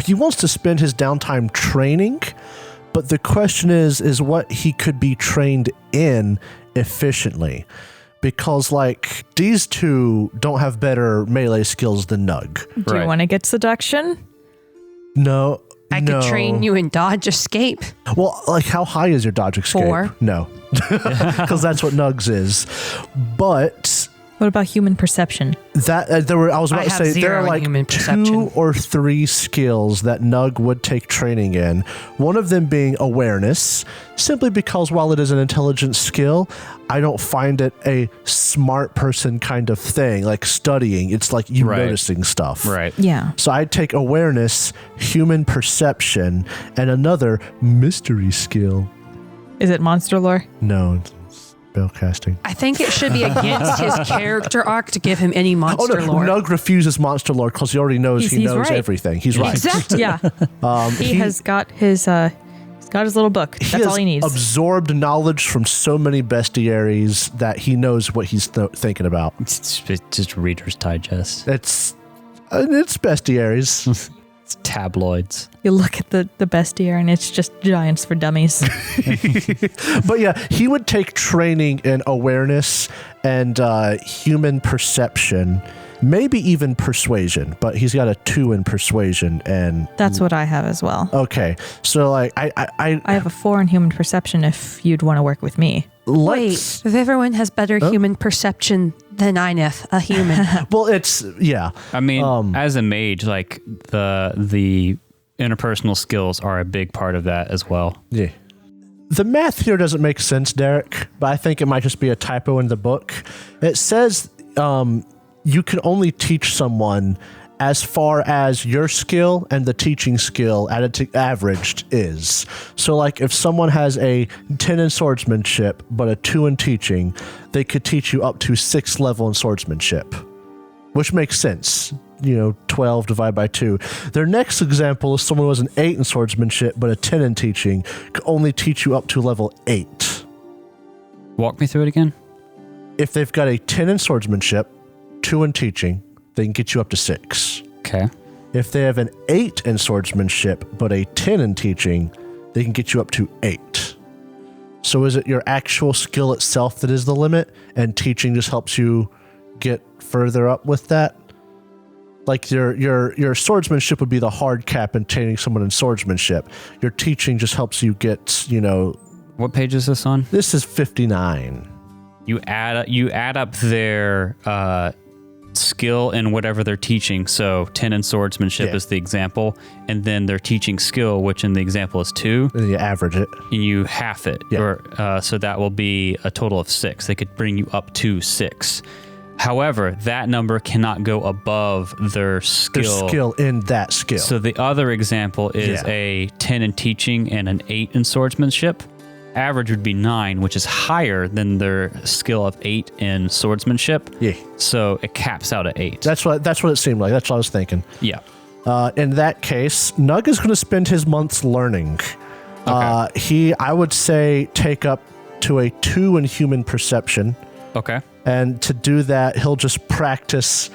he wants to spend his downtime training, But the question is what he could be trained in efficiently. Because, like, these two don't have better melee skills than Nug. Do you want to get seduction? No. I could train you in dodge escape. Well, like, how high is your dodge escape? 4. No. Because that's what Nug's is. But... What about human perception? I was about to say there are like 2 or 3 skills that Nug would take training in. One of them being awareness, simply because while it is an intelligence skill, I don't find it a smart person kind of thing, like studying. It's like you noticing stuff. Right. Yeah. So I'd take awareness, human perception, and another mystery skill. Is it monster lore? No. Spellcasting. I think it should be against his character arc to give him any monster lore. Nug refuses monster lore because he already knows he knows right. everything. He's right. Exactly. Yeah. He has got his little book. That's all he needs. Absorbed knowledge from so many bestiaries that he knows what he's thinking about. It's just Reader's Digest. It's bestiaries. It's tabloids. You look at the bestiary and it's just giants for dummies. But yeah, he would take training in awareness and human perception, maybe even persuasion, but he's got a 2 in persuasion. And that's what I have as well. Okay, so like I have a 4 in human perception if you'd want to work with me. Wait, if everyone has better human perception than Inef, a human. Well, it's, yeah. I mean, as a mage, like the interpersonal skills are a big part of that as well. Yeah. The math here doesn't make sense, Derek, but I think it might just be a typo in the book. It says you can only teach someone as far as your skill and the teaching skill averaged is. So like if someone has a 10 in swordsmanship but a 2 in teaching, they could teach you up to 6th level in swordsmanship, which makes sense. 12 divided by 2. Their next example is someone who has an 8 in swordsmanship but a 10 in teaching, could only teach you up to level 8. Walk me through it again. If they've got a 10 in swordsmanship, 2 in teaching, they can get you up to 6. Okay. If they have an 8 in swordsmanship, but a 10 in teaching, they can get you up to 8. So is it your actual skill itself that is the limit, and teaching just helps you get further up with that? Like your swordsmanship would be the hard cap in training someone in swordsmanship. Your teaching just helps you get, What page is this on? This is 59. You add up their skill in whatever they're teaching. So 10 in swordsmanship is the example, and then their teaching skill, which in the example is 2. And you average it. And you half it. Yeah. Or, so that will be a total of 6. They could bring you up to 6. However, that number cannot go above their skill. Their skill in that skill. So the other example is a 10 in teaching and an 8 in swordsmanship. Average would be 9, which is higher than their skill of 8 in swordsmanship. Yeah. So it caps out at 8. That's what it seemed like. That's what I was thinking. Yeah. In that case, Nug is going to spend his months learning. Okay. I would say, take up to a 2 in human perception. Okay. And to do that, he'll just practice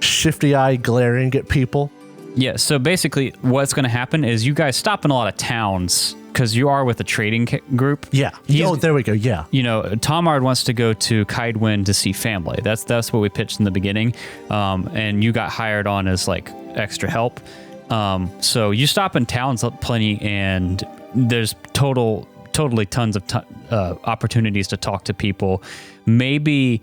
shifty eye glaring at people. Yeah, so basically what's going to happen is you guys stop in a lot of towns because you are with a trading group. Yeah. There we go. Yeah. Tomard wants to go to Kaidwin to see family. That's what we pitched in the beginning. And you got hired on as like extra help. So you stop in towns plenty, and there's totally tons of opportunities to talk to people. Maybe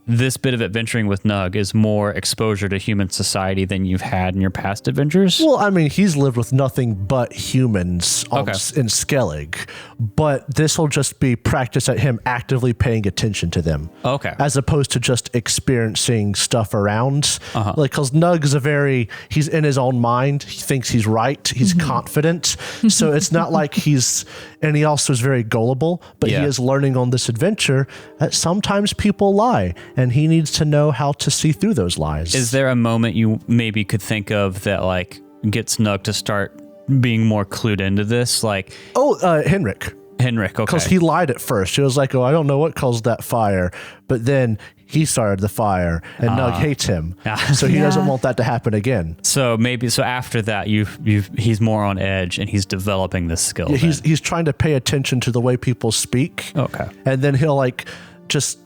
this bit of adventuring with Nug is more exposure to human society than you've had in your past adventures. Well, I mean, he's lived with nothing but humans in Skellig, but this will just be practice at him actively paying attention to them. Okay. As opposed to just experiencing stuff around. Like, because Nug is he's in his own mind. He thinks he's right. He's confident. So it's not like and he also is very gullible, but he is learning on this adventure that sometimes people lie, and he needs to know how to see through those lies. Is there a moment you maybe could think of that like gets Nug to start being more clued into this? Like, Henrik. Okay. Because he lied at first. He was like, I don't know what caused that fire. But then he started the fire, and Nug hates him, so he doesn't want that to happen again. So after that, he's more on edge, and he's developing this skill. Yeah, he's trying to pay attention to the way people speak. Okay, and then he'll like just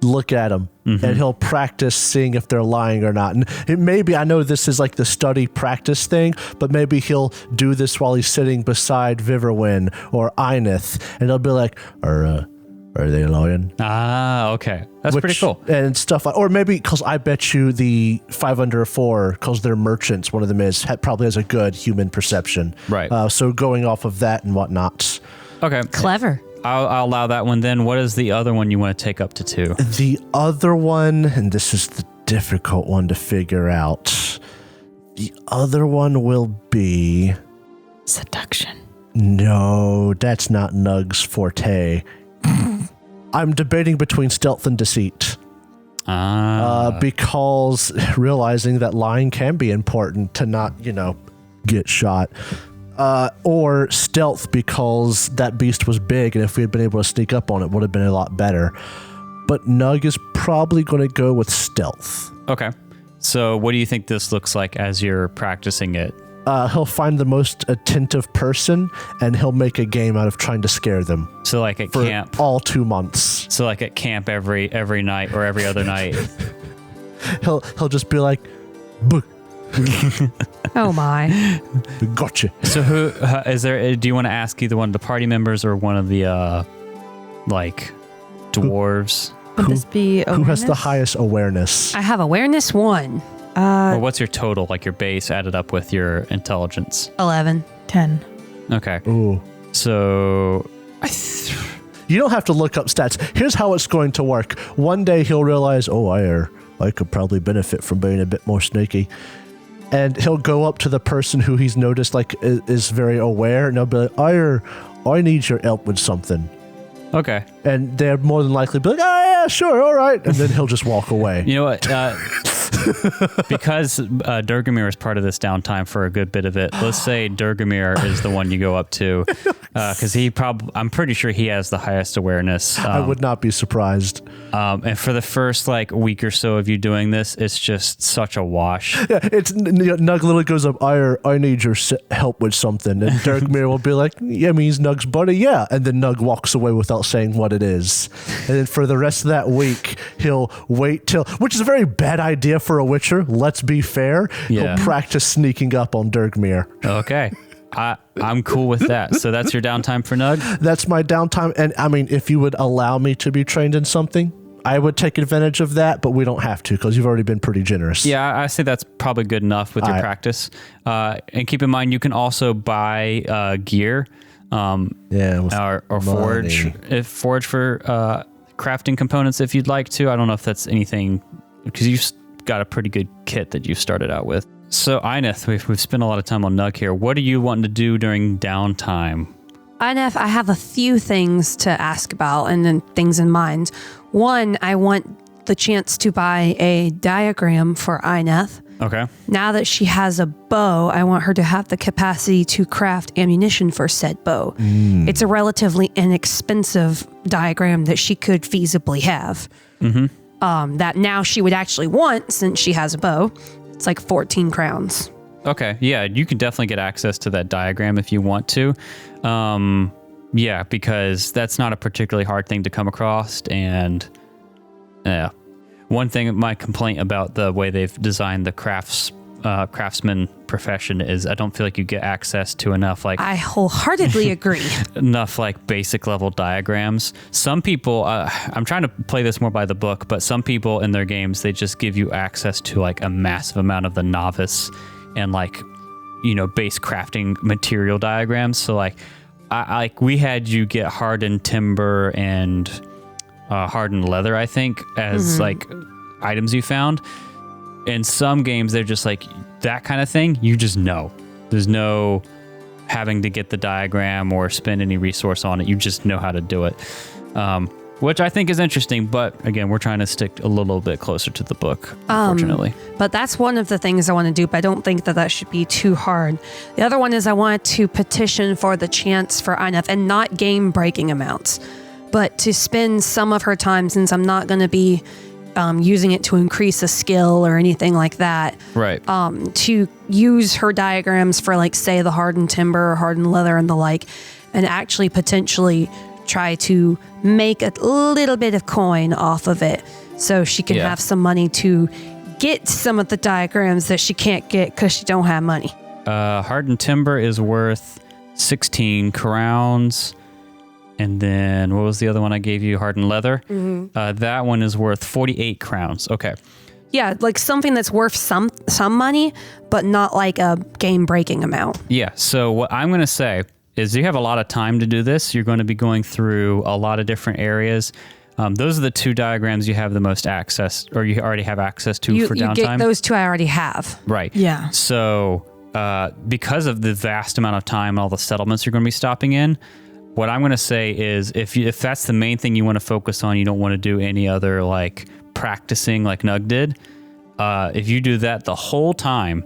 look at them, and he'll practice seeing if they're lying or not. And I know this is like the study practice thing, but maybe he'll do this while he's sitting beside Viverwin or Einith, and he'll be like, Are they lying? Okay. That's pretty cool. And stuff like, or maybe because I bet you the 5 under 4, because they're merchants, one of them probably has a good human perception. Right. So going off of that and whatnot. Okay. Clever. I'll allow that one then. What is the other one you want to take up to 2? The other one, and this is the difficult one to figure out. The other one will be Seduction. No, that's not Nug's forte. I'm debating between stealth and deceit. Because realizing that lying can be important to not, get shot. Or stealth, because that beast was big, and if we had been able to sneak up on it, would have been a lot better. But Nug is probably going to go with stealth. Okay. So what do you think this looks like as you're practicing it? He'll find the most attentive person, and he'll make a game out of trying to scare them. So like at for camp, all 2 months. So like at camp every night or every other night. He'll just be like, "Book." Oh my! Gotcha. So who is there? Do you want to ask either one of the party members or one of the dwarves? Would this be who has the awareness? highest awareness? I have awareness 1. Or what's your total, like your base added up with your intelligence? 11. 10. Okay. Ooh. So You don't have to look up stats. Here's how it's going to work. One day he'll realize, I could probably benefit from being a bit more sneaky. And he'll go up to the person who he's noticed is very aware, and they'll be like, I need your help with something. Okay. And they're more than likely be like, yeah, sure, all right. And then he'll just walk away. You know what? Because Dyrgimir is part of this downtime for a good bit of it. Let's say Dyrgimir is the one you go up to, because I'm pretty sure he has the highest awareness. I would not be surprised. And for the first week or so of you doing this, it's just such a wash. Yeah, Nug literally goes up, I need your help with something. And Dyrgimir will be like, yeah, he's Nug's buddy, yeah. And then Nug walks away without saying what it is. And then for the rest of that week, he'll wait which is a very bad idea for a Witcher, let's be fair. Yeah. He'll practice sneaking up on Dyrgimir. Okay. I'm cool with that. So that's your downtime for Nug? That's my downtime. And I mean, if you would allow me to be trained in something, I would take advantage of that, but we don't have to because you've already been pretty generous. Yeah, I say that's probably good enough with your practice. And keep in mind, you can also buy gear or forge for crafting components if you'd like to. I don't know if that's anything, because you've got a pretty good kit that you've started out with. So, Einith, we've spent a lot of time on Nug here. What are you wanting to do during downtime? Einith, I have a few things to ask about and then things in mind. One, I want the chance to buy a diagram for Einith. Okay. Now that she has a bow, I want her to have the capacity to craft ammunition for said bow. It's a relatively inexpensive diagram that she could feasibly have. That now she would actually want, since she has a bow. It's like 14 crowns. Okay. Yeah, you can definitely get access to that diagram if you want to. Yeah, because that's not a particularly hard thing to come across. And yeah, one thing, my complaint about the way they've designed the craftsman profession is I don't feel like you get access to enough I wholeheartedly agree. enough basic level diagrams. Some people, I'm trying to play this more by the book, but some people in their games, they just give you access to a massive amount of the novice and base crafting material diagrams. So we had you get hardened timber and hardened leather, I think, as items you found. In some games, they're just that kind of thing. You just know. There's no having to get the diagram or spend any resource on it. You just know how to do it, which I think is interesting. But again, we're trying to stick a little bit closer to the book, unfortunately. But that's one of the things I want to do, but I don't think that should be too hard. The other one is I want to petition for the chance for Einith, and not game-breaking amounts, but to spend some of her time, since I'm not going to be using it to increase a skill or anything like that. Right. To use her diagrams for, like, say, the hardened timber or hardened leather and the like, and actually potentially try to make a little bit of coin off of it so she can have some money to get some of the diagrams that she can't get because she don't have money. Hardened timber is worth 16 crowns. And then what was the other one I gave you? Hardened leather. That one is worth 48 crowns. Okay. Yeah, like something that's worth some money, but not like a game-breaking amount. Yeah, so what I'm going to say is you have a lot of time to do this. You're going to be going through a lot of different areas. Those are the two diagrams you have the most access, or you already have access to for downtime. You get those two I already have. Right. Yeah. So because of the vast amount of time and all the settlements you're going to be stopping in, what I'm going to say is if that's the main thing you want to focus on, you don't want to do any other like practicing like Nug did. If you do that the whole time,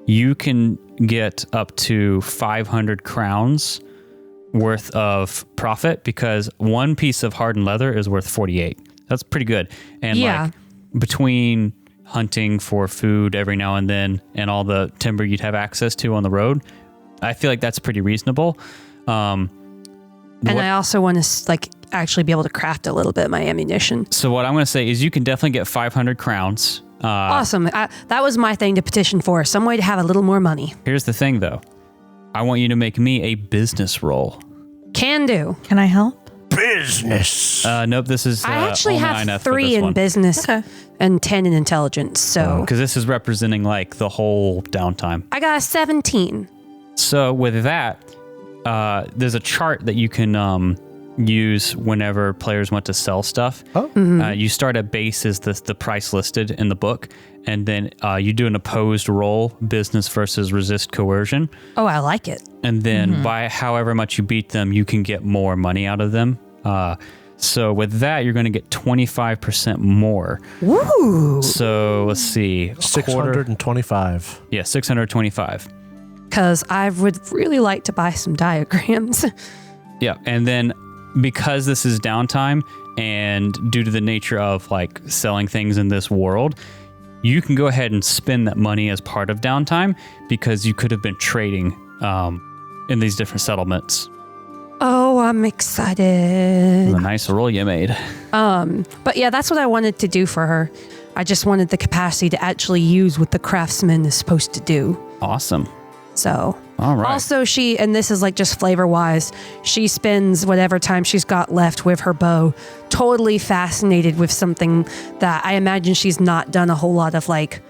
you can get up to 500 crowns worth of profit because one piece of hardened leather is worth 48. That's pretty good. And like between hunting for food every now and then and all the timber you'd have access to on the road, I feel like that's pretty reasonable. And I also want to like actually be able to craft a little bit of my ammunition. So what I'm going to say is you can definitely get 500 crowns. Awesome. That was my thing to petition for. Some way to have a little more money. Here's the thing, though. I want you to make me a business roll. Can do. Can I help? Business. Nope, this is I actually only have INF for 3 this in one. business and 10 in intelligence. So Because this is representing like the whole downtime. I got a 17. So with that, there's a chart that you can use whenever players want to sell stuff. You start at base is the price listed in the book, and then you do an opposed roll, business versus resist coercion. Oh, I like it. And then by however much you beat them, you can get more money out of them. So with that, you're going to get 25% more. Woo! So let's see. 625. Yeah, 625. Because I would really like to buy some diagrams. Yeah, and then because this is downtime and due to the nature of like selling things in this world, you can go ahead and spend that money as part of downtime because you could have been trading in these different settlements. Oh, I'm excited. It was a nice roll you made. But yeah, that's what I wanted to do for her. I just wanted the capacity to actually use what the craftsman is supposed to do. Awesome. So, all right. Also she, and this is like just flavor wise, she spends whatever time she's got left with her bow, totally fascinated with something that I imagine she's not done a whole lot of like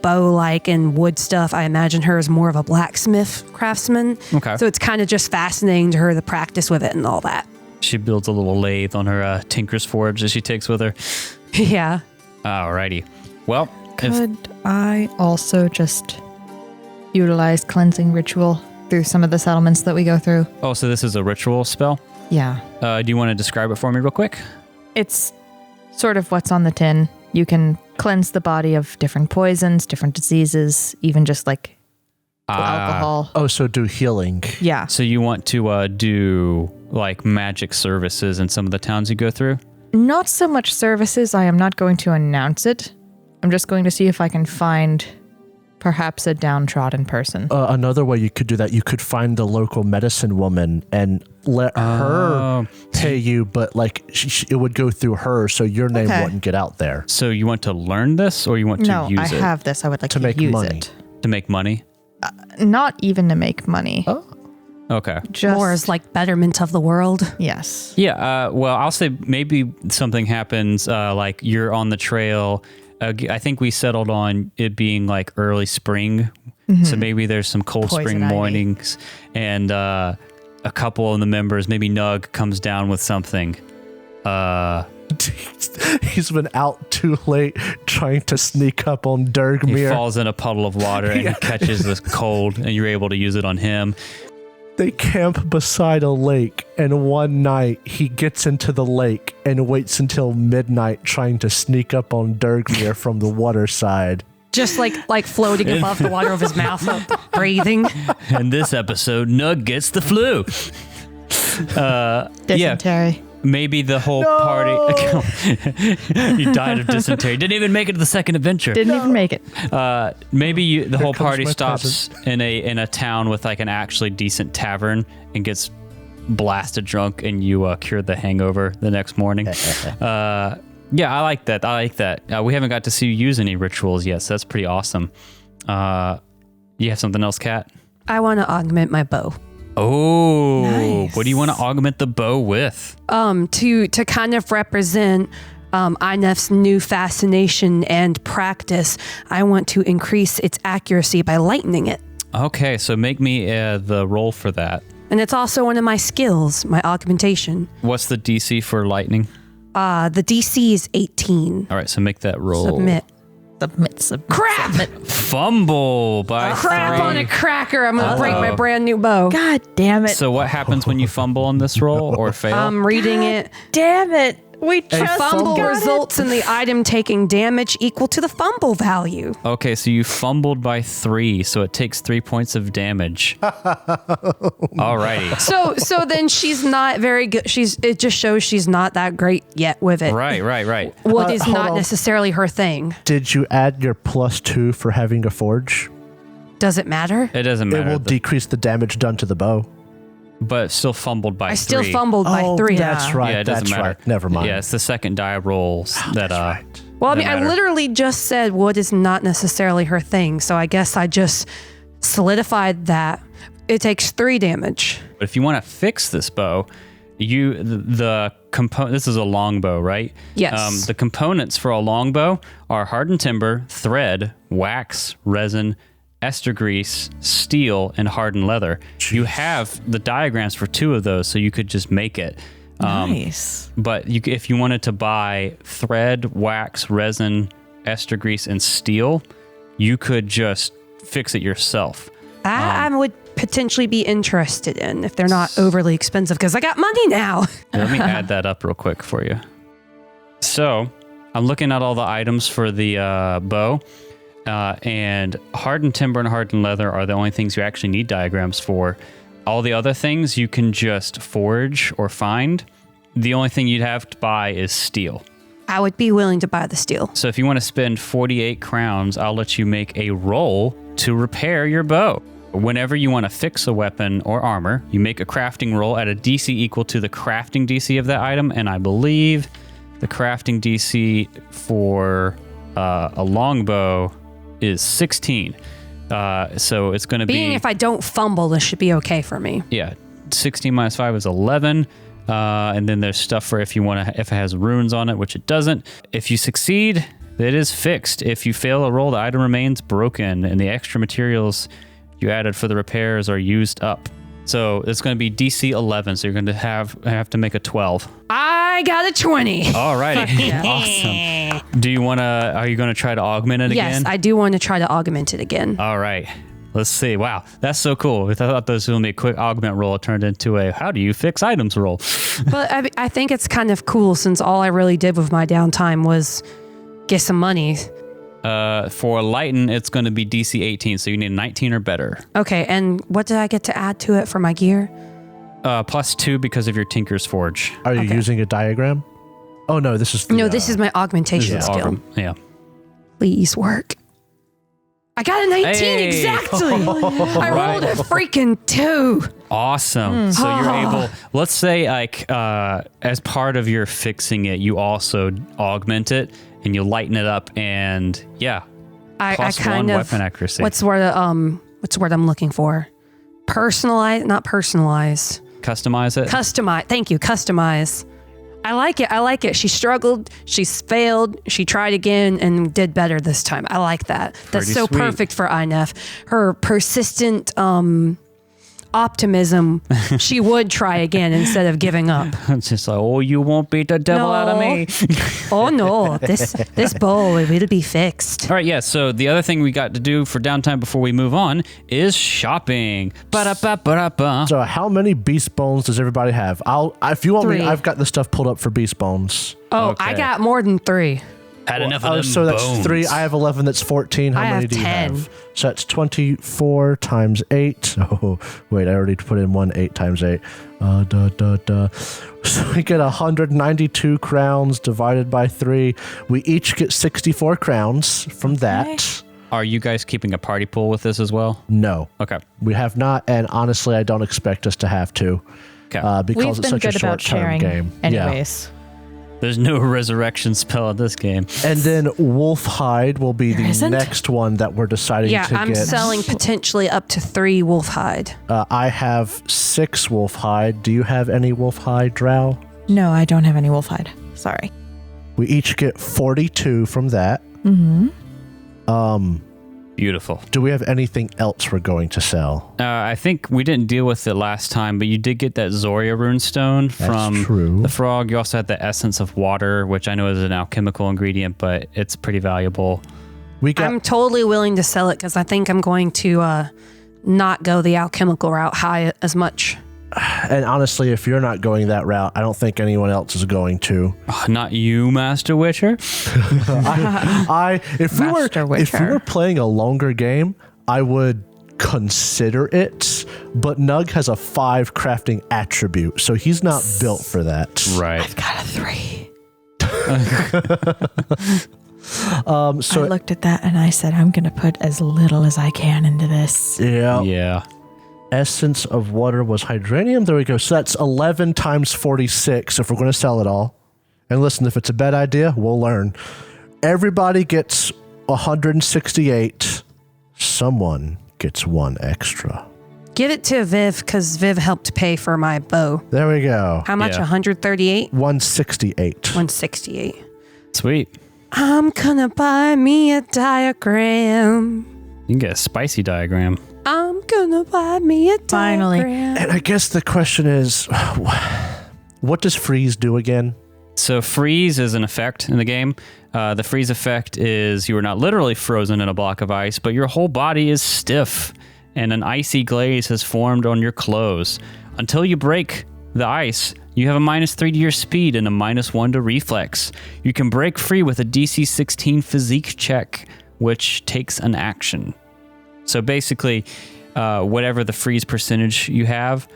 bow like and wood stuff. I imagine her as more of a blacksmith craftsman. Okay. So it's kind of just fascinating to her to practice with it and all that. She builds a little lathe on her Tinker's Forge that she takes with her. Yeah. Alrighty. Well, Could I also just utilize cleansing ritual through some of the settlements that we go through? oh, so this is a ritual spell? Yeah. Do you want to describe it for me real quick? It's sort of what's on the tin. You can cleanse the body of different poisons, different diseases, even just like alcohol. Oh, so do healing. Yeah. So you want to do like magic services in some of the towns you go through? Not so much services. I am not going to announce it. I'm just going to see if I can find perhaps a downtrodden person. Another way you could do that, you could find the local medicine woman and let her pay you, but like it would go through her, so your name wouldn't get out there. So you want to learn this, or you want to No, use I it have this. I would like to make use money. it. to make money? Not even to make money. Oh. Okay. Just More as like betterment of the world. yes. Yeah. Well, I'll say maybe something happens. Like you're on the trail. I think we settled on it being like early spring. So maybe there's some cold Poison spring ivy. mornings, and a couple of the members, maybe Nug, comes down with something. He's been out too late trying to sneak up on He Dyrgimir. falls in a puddle of water and he catches this cold, and you're able to use it on him. They camp beside a lake, and one night he gets into the lake and waits until midnight trying to sneak up on Dyrgimir from the water side. Just like floating above the water of his mouth, breathing. In this episode, Nug gets the flu. Dysentery. maybe the whole party. You died of dysentery. Didn't even make it to the second adventure. Didn't even make it. Maybe the whole comes party my stops in a town with like an actually decent tavern and gets blasted drunk, and you cure the hangover the next morning. Yeah, I like that. We haven't got to see you use any rituals yet, so that's pretty awesome. You have something else, Kat? I want to augment my bow. Oh, Nice. What do you want to augment the bow with? To kind of represent Inef's new fascination and practice, I want to increase its accuracy by lightening it. Okay, so make me the roll for that. And it's also one of my skills, my augmentation. What's the DC for lightning? The DC is 18. All right, so make that roll. Submit. Submit. Crap! Fumble by Crap 3. on a cracker. I'm going to break my brand new bow. God damn it. So what happens when you fumble on this roll or fail? I'm reading it. Damn it. We just Fumble got results in the item taking damage equal to the fumble value. Okay, so you fumbled by 3, so it takes 3 points of damage. Alrighty. So then she's not very good. It just shows she's not that great yet with it. Right. What is hold not on. necessarily her thing. Did you add your +2 for having a forge? Does it matter? It doesn't matter. It will decrease the damage done to the bow. but still fumbled by 3. I still fumbled by 3. That's right. Yeah, it doesn't that's matter. Right. Never mind. Yeah, it's the second die rolls that. That's right. Well, I mean, matter. I literally just said wood is not necessarily her thing, so I guess I just solidified that. It takes 3 damage. But if you want to fix this bow, the component. This is a longbow, right? Yes. The components for a longbow are hardened timber, thread, wax, resin, ester grease, steel, and hardened leather. You have the diagrams for 2 of those, so you could just make it. Nice. But if you wanted to buy thread, wax, resin, ester grease, and steel, you could just fix it yourself. I would potentially be interested in if they're not overly expensive because I got money now. Let me add that up real quick for you. So I'm looking at all the items for the bow, and hardened timber and hardened leather are the only things you actually need diagrams for. All the other things you can just forge or find. The only thing you'd have to buy is steel. I would be willing to buy the steel. So if you want to spend 48 crowns, I'll let you make a roll to repair your bow. Whenever you want to fix a weapon or armor, you make a crafting roll at a DC equal to the crafting DC of that item, and I believe the crafting DC for a longbow is 16. So it's going to be... Being if I don't fumble, this should be okay for me. Yeah, 16 minus 5 is 11. And then there's stuff for if it has runes on it, which it doesn't. If you succeed, it is fixed. If you fail a roll, the item remains broken, and the extra materials you added for the repairs are used up. So it's going to be DC 11. So you're going to have to make a 12. I got a 20. Alrighty, awesome. Are you going to try to augment it Yes, again? I do want to try to augment it again. All right. Let's see. Wow, that's so cool. I thought this was going to be a quick augment roll. It turned into a how do you fix items roll. But I think it's kind of cool since all I really did with my downtime was get some money. For lighten, it's going to be DC 18, so you need 19 or better. Okay, and what did I get to add to it for my gear? +2 because of your Tinker's Forge. Are you Okay. using a diagram? Oh no, this is the, No, this is my augmentation This is skill. Augur- Yeah. Please work. I got a 19 Hey. exactly. I rolled a freaking 2. Awesome. So you're able, let's say like as part of your fixing it, you also augment it and you lighten it up and yeah. I +1 kind of weapon accuracy. What's the word I'm looking for? Personalize, not personalize. Customize it? Customize. Thank you. Customize. I like it. She struggled. She's failed. She tried again and did better this time. I like that. That's Pretty so sweet. perfect for Inef. Her persistent optimism. She would try again instead of giving up. It's just like, oh, you won't beat the devil out of me. Oh no, this bowl will be fixed. All right, yeah. So the other thing we got to do for downtime before we move on is shopping. Ba-da-ba-ba-da-ba. So how many beast bones does everybody have? If you want me, 3. I've got the stuff pulled up for beast bones. Oh, Okay. I got more than 3. Had enough of them so that's bones. 3. I have 11. That's 14. How I many have do you 10. have? So that's 24 times 8. Oh, wait, I already put in 8 times 8. So we get 192 crowns divided by 3. We each get 64 crowns from that. Are you guys keeping a party pool with this as well? No. Okay. We have not, and honestly, I don't expect us to have to. Okay. Because We've it's been such a good about short-term sharing game. anyways. There's no resurrection spell in this game. And then Wolf Hide will be the isn't? next one that we're deciding Yeah, to I'm get. selling potentially up to 3 wolf hide. I have 6 Wolf Hide. Do you have any Wolf Hide, Drow? No, I don't have any wolf hide. Sorry. We each get 42 from that. Beautiful. Do we have anything else we're going to sell? I think we didn't deal with it last time, but you did get that Zoria runestone from true. the frog. You also had the essence of water, which I know is an alchemical ingredient, but it's pretty valuable. We got I'm totally willing to sell it because I think I'm going to not go the alchemical route high as much. and honestly, if you're not going that route, I don't think anyone else is going to. Oh, not you, Master Witcher. If we were playing a longer game, I would consider it, but Nug has a 5 crafting attribute, so he's not built for that. Right. I've got a 3. So I looked at that and I said, I'm going to put as little as I can into this. Yeah. Essence of water was hydranium. There we go. So that's 11 times 46 if we're going to sell it all. And listen, if it's a bad idea, we'll learn. Everybody gets 168. Someone gets 1 extra. Give it to Viv because Viv helped pay for my bow. There we go. How much? Yeah. 138? 168. 168. Sweet. I'm gonna buy me a diagram. You can get a spicy diagram. I'm gonna buy me a Finally. diagram. And I guess the question is, what does freeze do again? So freeze is an effect in the game. The freeze effect is you are not literally frozen in a block of ice, but your whole body is stiff and an icy glaze has formed on your clothes. Until you break the ice, you have a -3 to your speed and a -1 to reflex. You can break free with a DC 16 physique check, which takes an action. So basically, whatever the freeze percentage you have,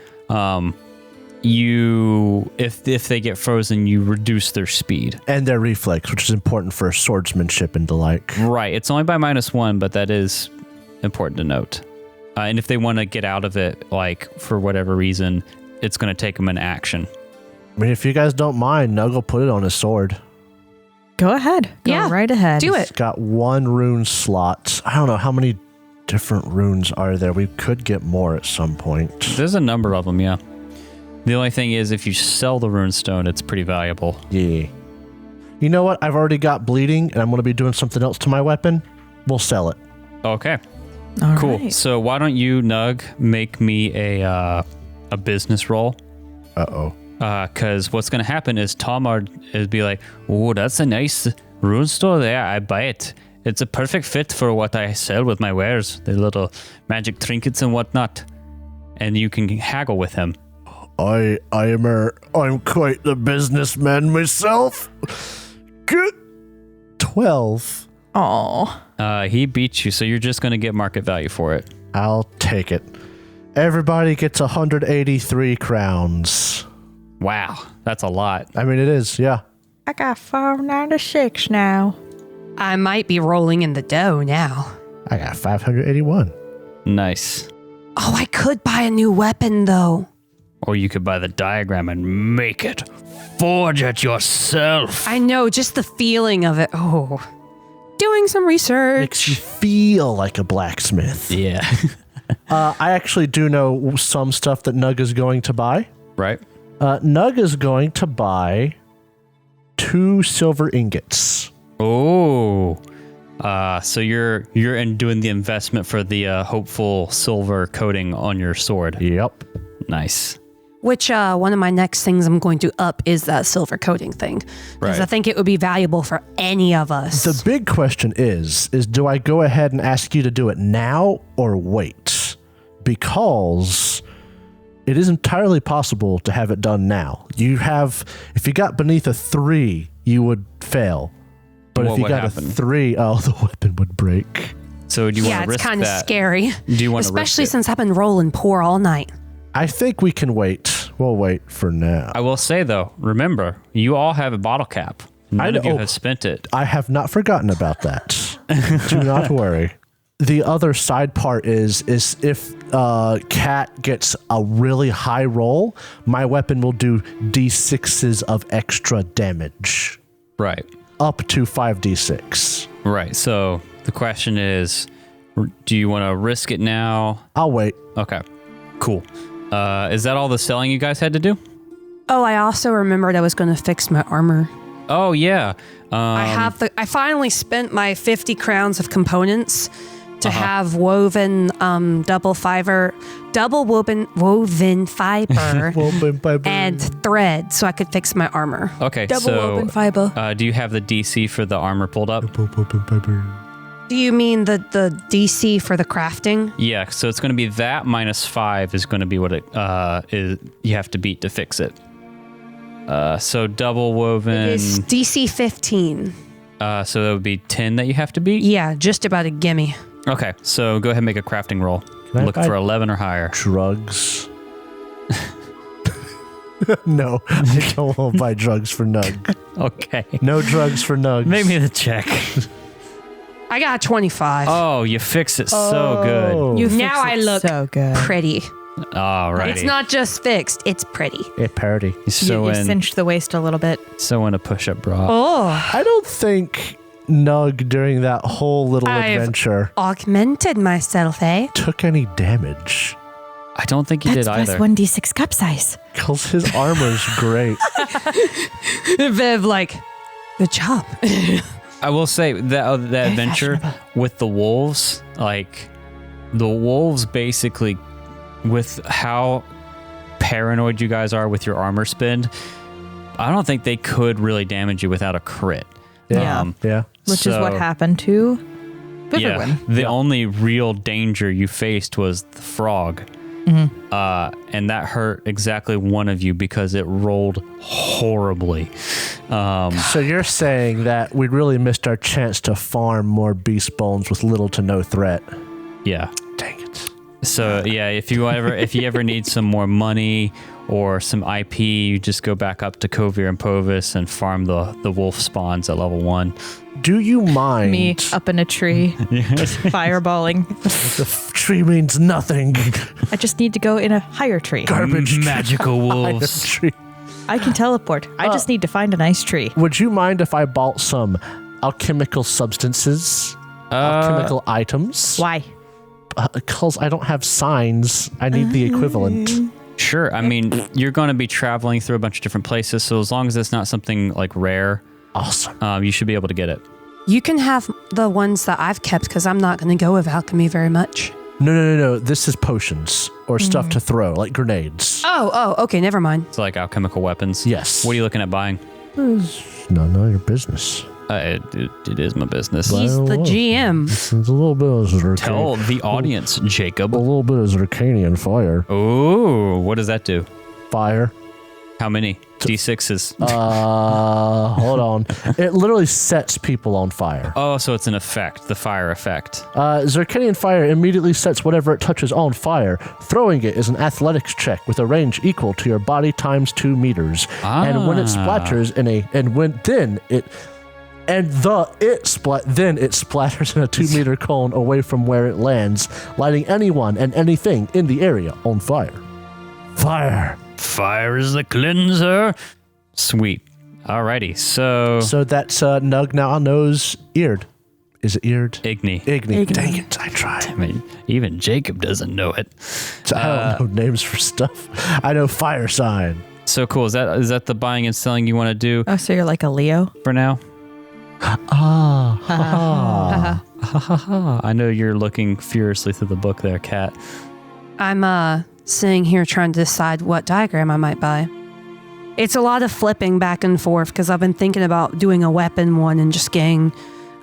if they get frozen, you reduce their speed. And their reflex, which is important for swordsmanship and the like. Right. It's only by -1, but that is important to note. And if they want to get out of it, like for whatever reason, it's going to take them an action. I mean, if you guys don't mind, Nug will put it on his sword. Go ahead. Go Yeah, right ahead. Do It's it. got 1 rune slot. I don't know how many different runes are there. We could get more at some point. There's a number of them, yeah. The only thing is, if you sell the runestone, it's pretty valuable. Yeah. You know what? I've already got bleeding, and I'm going to be doing something else to my weapon. We'll sell it. Okay, All cool. right. So why don't you, Nug, make me a business roll? Uh-oh. Because what's going to happen is Tom is be like, oh, that's a nice rune store there. I buy it. It's a perfect fit for what I sell with my wares, the little magic trinkets and whatnot. And you can haggle with him. I'm quite the businessman myself. Good. 12. Oh, He beats you, so you're just going to get market value for it. I'll take it. Everybody gets 183 crowns. Wow, that's a lot. I mean, it is, yeah. I got 596 now. I might be rolling in the dough now. I got 581. Nice. Oh, I could buy a new weapon though. Or you could buy the diagram and make it. Forge it yourself. I know, just the feeling of it. Oh, doing some research. Makes you feel like a blacksmith. Yeah. I actually do know some stuff that Nug is going to buy. Right? Nug is going to buy 2 silver ingots. Oh. So you're doing the investment for the hopeful silver coating on your sword. Yep. Nice. Which one of my next things I'm going to up is that silver coating thing. Because I Right. think it would be valuable for any of us. The big question is do I go ahead and ask you to do it now or wait? Because it is entirely possible to have it done now. If you got beneath a 3, you would fail. But what if you would got happen? a 3, the weapon would break. So do you want Yeah, to risk it's kind of that? scary. Do you want to Especially risk it? since I've been rolling poor all night. I think we can wait. We'll wait for now. I will say though, remember, you all have a bottle cap. None of you know. have spent it. I have not forgotten about that. Do not worry. The other side part is if Cat gets a really high roll, my weapon will do D6s of extra damage. Right. Up to 5d6. Right. So the question is, do you want to risk it now? I'll wait. Okay. Cool. Is that all the selling you guys had to do? Oh, I also remembered I was going to fix my armor. Oh yeah. I finally spent my 50 crowns of components to have woven double woven fiber and thread so I could fix my armor. Okay. Double so, woven fiber. do you have the DC for the armor pulled up? Do you mean the DC for the crafting? Yeah. So it's going to be that minus 5 is going to be what it is. You have to beat to fix it. So double woven. It's DC 15. So that would be 10 that you have to beat. Yeah, just about a gimme. Okay. So go ahead and make a crafting roll. I Look buy for 11 or higher. Drugs. No, I don't want to buy drugs for Nug. Okay. No drugs for Nugs. Make me the check. I got a 25. Oh, you fixed it so good. You Now fix I it look so good. pretty. Alrighty. It's not just fixed, it's pretty. It parody. You You cinched the waist a little bit. sew in a push-up bra. Oh, I don't think Nug during that whole little I've- adventure augmented myself, eh? took any damage. I don't think you That's did plus either. 1d6 cup size. Because his armor's great. Viv, like, good job. I will say that that adventure with the wolves, like the wolves basically, with how paranoid you guys are with your armor spend, I don't think they could really damage you without a crit. Yeah. Yeah. Which is what So- happened to Yeah, Viverwin. the only real danger you faced was the frog. And that hurt exactly one of you because it rolled horribly. So you're saying that we really missed our chance to farm more beast bones with little to no threat. Yeah. Dang it. So yeah, if you ever need some more money or some IP, you just go back up to Kovir and Povis and farm the wolf spawns at level 1. Do you mind? Me up in a tree, fireballing. The tree means nothing. I just need to go in a higher tree. Garbage tree. Magical wolves. Tree. I can teleport. I just need to find a nice tree. Would you mind if I bought some alchemical substances? Alchemical items? Why? Because I don't have signs. I need the equivalent. Sure. I mean, you're going to be traveling through a bunch of different places, so as long as it's not something like rare, Awesome. you should be able to get it. You can have the ones that I've kept because I'm not going to go with alchemy very much. No. This is potions or stuff to throw, like grenades. Oh, okay, never mind. It's like alchemical weapons. Yes. What are you looking at buying? None of your business. It is my business. He's the GM. It's a little bit of Tell the audience, Jacob. A little bit of Zircanian fire. Oh, what does that do? Fire. How many? D6s. Hold on. It literally sets people on fire. Oh, so it's an effect, the fire effect. Zircanian fire immediately sets whatever it touches on fire. Throwing it is an athletics check with a range equal to your body times 2 meters. And when it splatters then it splatters in a 2 meter cone away from where it lands, lighting anyone and anything in the area on fire. Fire. Fire is the cleanser. Sweet. Alrighty, so that's Nug now knows eared. Is it eared? Igni. Igni. Dang it, I tried. I mean, even Jacob doesn't know it. So I don't know names for stuff. I know fire sign. So cool. Is that the buying and selling you want to do Oh, so you're like a Leo? for now? I know you're looking furiously through the book there, Kat. I'm sitting here trying to decide what diagram I might buy. It's a lot of flipping back and forth because I've been thinking about doing a weapon one and just getting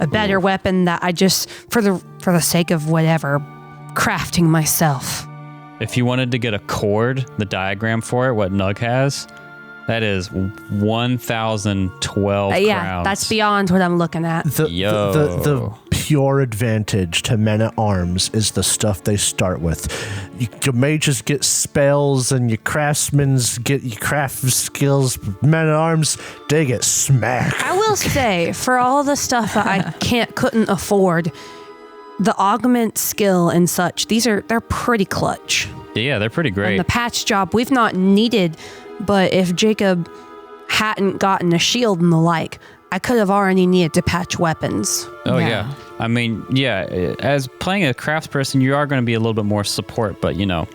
a better weapon that I just, for the sake of whatever, crafting myself. If you wanted to get a cord, the diagram for it, what Nug has, That is 1,012 Yeah, crowns. that's beyond what I'm looking at. The pure advantage to men-at-arms is the stuff they start with. Your mages get spells and your craftsmen's get your craft skills. Men-at-arms, they get smacked. I will say, for all the stuff that I couldn't afford, the augment skill and such, they're pretty clutch. Yeah, they're pretty great. And the patch job we've not needed, but if Jacob hadn't gotten a shield and the like, I could have already needed to patch weapons. Oh, yeah. I mean, yeah, as playing a craftsperson, you are going to be a little bit more support, but, I'm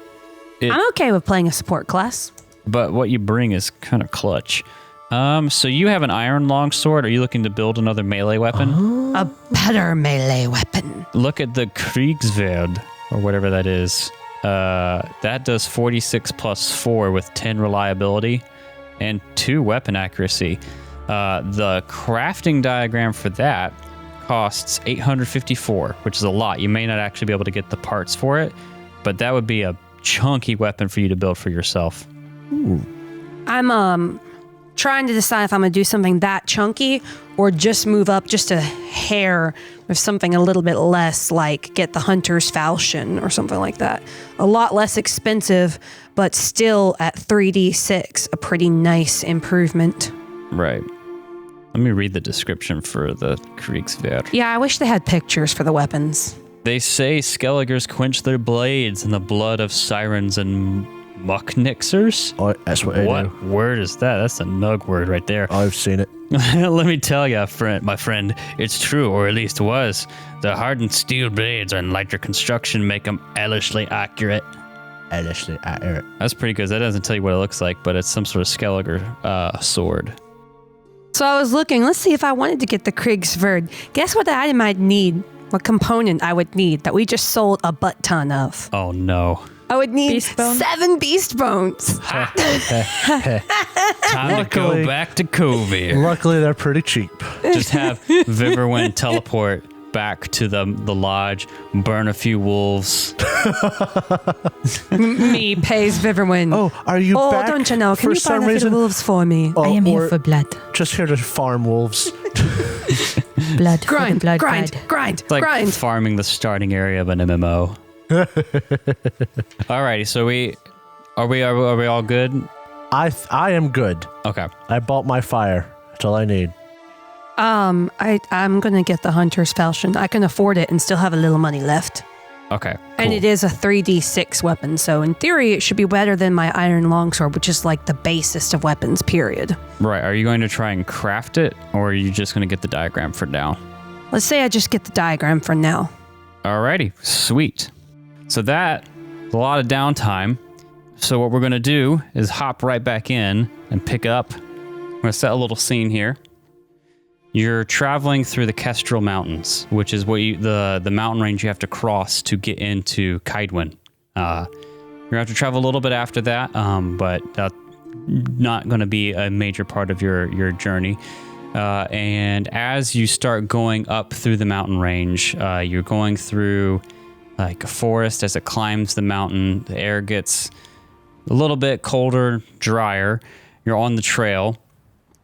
okay with playing a support class. But what you bring is kind of clutch. So you have an iron longsword. Are you looking to build another melee weapon? A better melee weapon. Look at the Kriegswert, or whatever that is. That does 46 plus 4 with 10 reliability and 2 weapon accuracy. The crafting diagram for that costs 854, which is a lot. You may not actually be able to get the parts for it, but that would be a chunky weapon for you to build for yourself. Ooh. I'm trying to decide if I'm going to do something that chunky or just move up just a hair with something a little bit less, like get the Hunter's Falchion or something like that. A lot less expensive, but still at 3d6, a pretty nice improvement. Right. Let me read the description for the Kriegswert. Yeah, I wish they had pictures for the weapons. They say Skelligers quench their blades in the blood of sirens and mucknixers. Oh, that's what I do. What word is that? That's a nug word right there. I've seen it. Let me tell you, my friend, it's true, or at least was. The hardened steel blades and lighter construction make them ellishly accurate. Ellishly accurate. That's pretty good. That doesn't tell you what it looks like, but it's some sort of Skelliger sword. So I was looking, let's see if I wanted to get the Kriegswert. Guess what item I'd need? What component I would need that we just sold a butt ton of? Oh, no. I would need Beast bone? 7 beast bones. Time to go back to Kovir. Luckily, they're pretty cheap. Just have Viverwind teleport back to the lodge, burn a few wolves. Me pays Viverwind. Oh, are you back? Oh, don't you know? Can for you some burn a few reason? wolves for me? Oh, I am here or for blood. just here to farm wolves. Blood. for the Grind, blood grind, god. grind, It's like grind. farming the starting area of an MMO. Alrighty, so are we all good? I am good. Okay. I bought my fire. That's all I need. I'm gonna get the Hunter's Falchion. I can afford it and still have a little money left. Okay. And cool. it is a 3d6 weapon, so in theory it should be better than my iron longsword, which is like the basest of weapons, period. Right. Are you going to try and craft it, or are you just going to get the diagram for now? Let's say I just get the diagram for now. Alrighty. Sweet. So that's a lot of downtime. So what we're going to do is hop right back in and pick up. I'm going to set a little scene here. You're traveling through the Kestrel Mountains, which is what the mountain range you have to cross to get into Kaidwen. You're going to have to travel a little bit after that, but that's not going to be a major part of your journey. And as you start going up through the mountain range, you're going through like a forest. As it climbs the mountain, the air gets a little bit colder, drier. You're on the trail,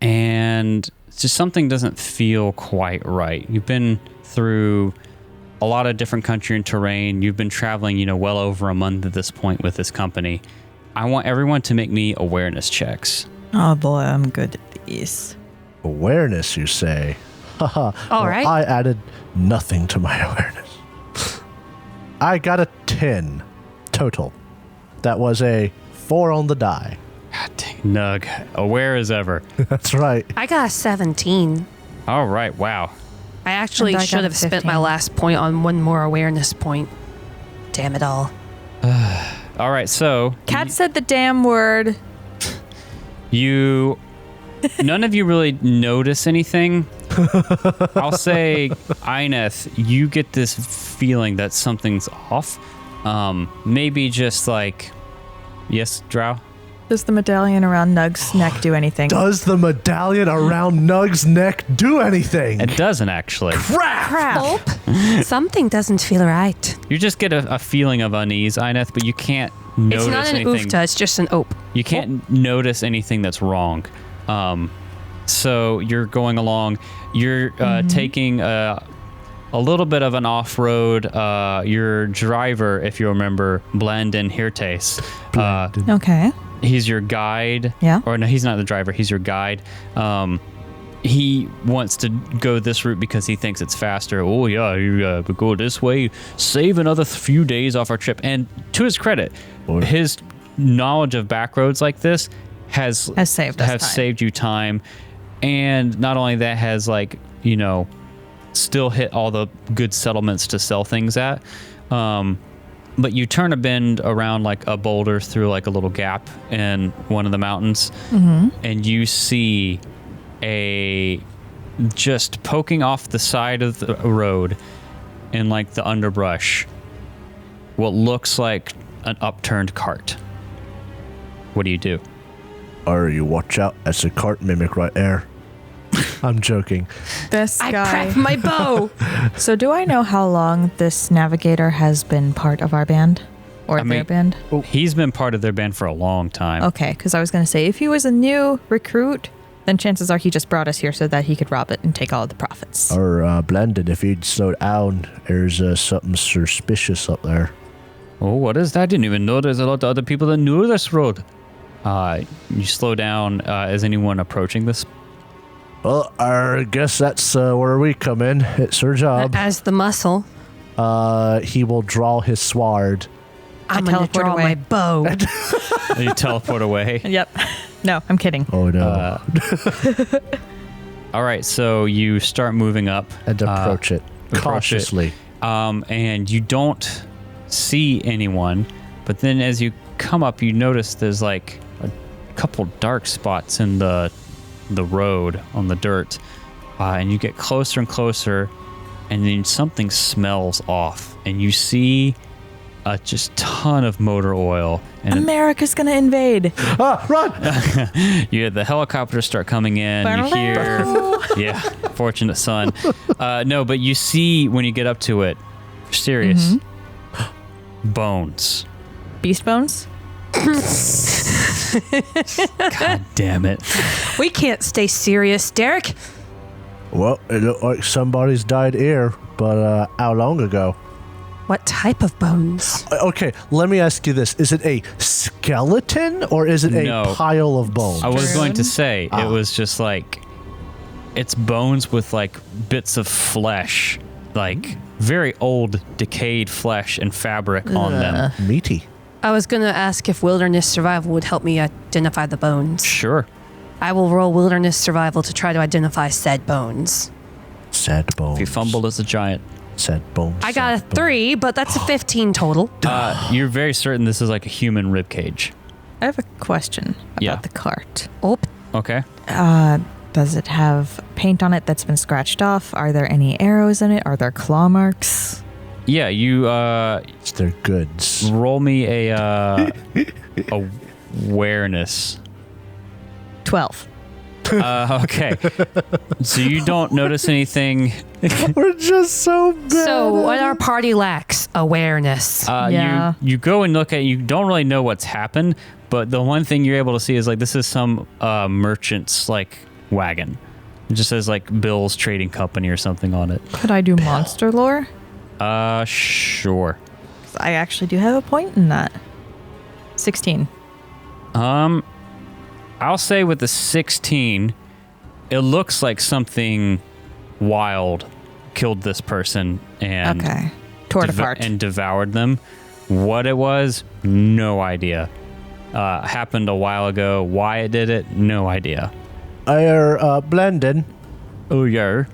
and just something doesn't feel quite right. You've been through a lot of different country and terrain. You've been traveling, well over a month at this point with this company. I want everyone to make me awareness checks. Oh boy, I'm good at these. Awareness, you say? Haha. All right. I added nothing to my awareness. I got a 10 total. That was a 4 on the die. God dang, Nug. Aware as ever. That's right. I got a 17. All right, wow. I actually And I should got a have spent 15. my last point on one more awareness point. Damn it all. All right, so Cat said the damn word. none of you really notice anything. I'll say, Ineth, you get this feeling that something's off. Maybe just like, yes, Drow? Does the medallion around Nug's neck do anything? Does the medallion around Nug's neck do anything? It doesn't actually. Something doesn't feel right. You just get a feeling of unease, Ineth, but you can't notice It's not an anything. oofta, it's just an ope. You can't notice anything that's wrong. So you're going along. You're taking a little bit of an off-road. Your driver, if you remember, Blandon Hirtes. Okay. He's your guide. Yeah. Or no, he's not the driver. He's your guide. He wants to go this route because he thinks it's faster. Oh, yeah, you go this way. Save another few days off our trip. And to his credit, his knowledge of back roads like this has saved us time. saved you time. And not only that, has still hit all the good settlements to sell things at. But you turn a bend around like a boulder through like a little gap in one of the mountains, and you see just poking off the side of the road in like the underbrush, what looks like an upturned cart. What do you do? You watch out. That's a cart mimic right there. I'm joking. This I guy. prep my bow. So do I know how long this navigator has been part of our band? Or their band? He's been part of their band for a long time. Okay, because I was going to say, if he was a new recruit, then chances are he just brought us here so that he could rob it and take all of the profits. Or Blended, if you'd slow down, there's something suspicious up there. Oh, what is that? I didn't even know there's a lot of other people that knew this road. You slow down. Is anyone approaching this? Well, I guess that's where we come in. It's our job. As the muscle, He will draw his sword. I'm going to draw my bow. You teleport away. Yep. No, I'm kidding. Oh, no. All right, so you start moving up. And approach it cautiously. And you don't see anyone, but then as you come up, you notice there's like a couple dark spots in the road on the dirt, and you get closer and closer, and then something smells off, and you see a just ton of motor oil. And America's gonna invade. Run! you the helicopters start coming in. You hear, yeah, fortunate son. No, but you see when you get up to it, serious bones. Beast bones? God damn it. We can't stay serious, Derek. Well, it looked like somebody's died here, but how long ago? What type of bones? Okay, let me ask you this. Is it a skeleton or is it a pile of bones? I was going to say, it was just like, it's bones with like bits of flesh, like very old decayed flesh and fabric on them. Meaty. I was going to ask if wilderness survival would help me identify the bones. Sure. I will roll wilderness survival to try to identify said bones. Sad bones. If you fumble as a giant. Sad bones. I got a 3, but that's a 15 total. You're very certain this is like a human rib cage. I have a question about Yeah. the cart. Oh, Okay. Does it have paint on it that's been scratched off? Are there any arrows in it? Are there claw marks? Yeah, you It's their goods. roll me a awareness. 12. Okay. So you don't notice anything. We're just so bad. so what our party lacks? Awareness. Yeah. You go and look at. You don't really know what's happened, but the one thing you're able to see is like this is some merchant's like wagon. It just says like Bill's Trading Company or something on it. Could I do monster lore? Sure. 'Cause I actually do have a point in that. 16. I'll say with the 16, it looks like something wild killed this person and Okay. Tore it apart. and devoured them. What it was, no idea. Happened a while ago. Why it did it, no idea. Blendon, Oh yeah.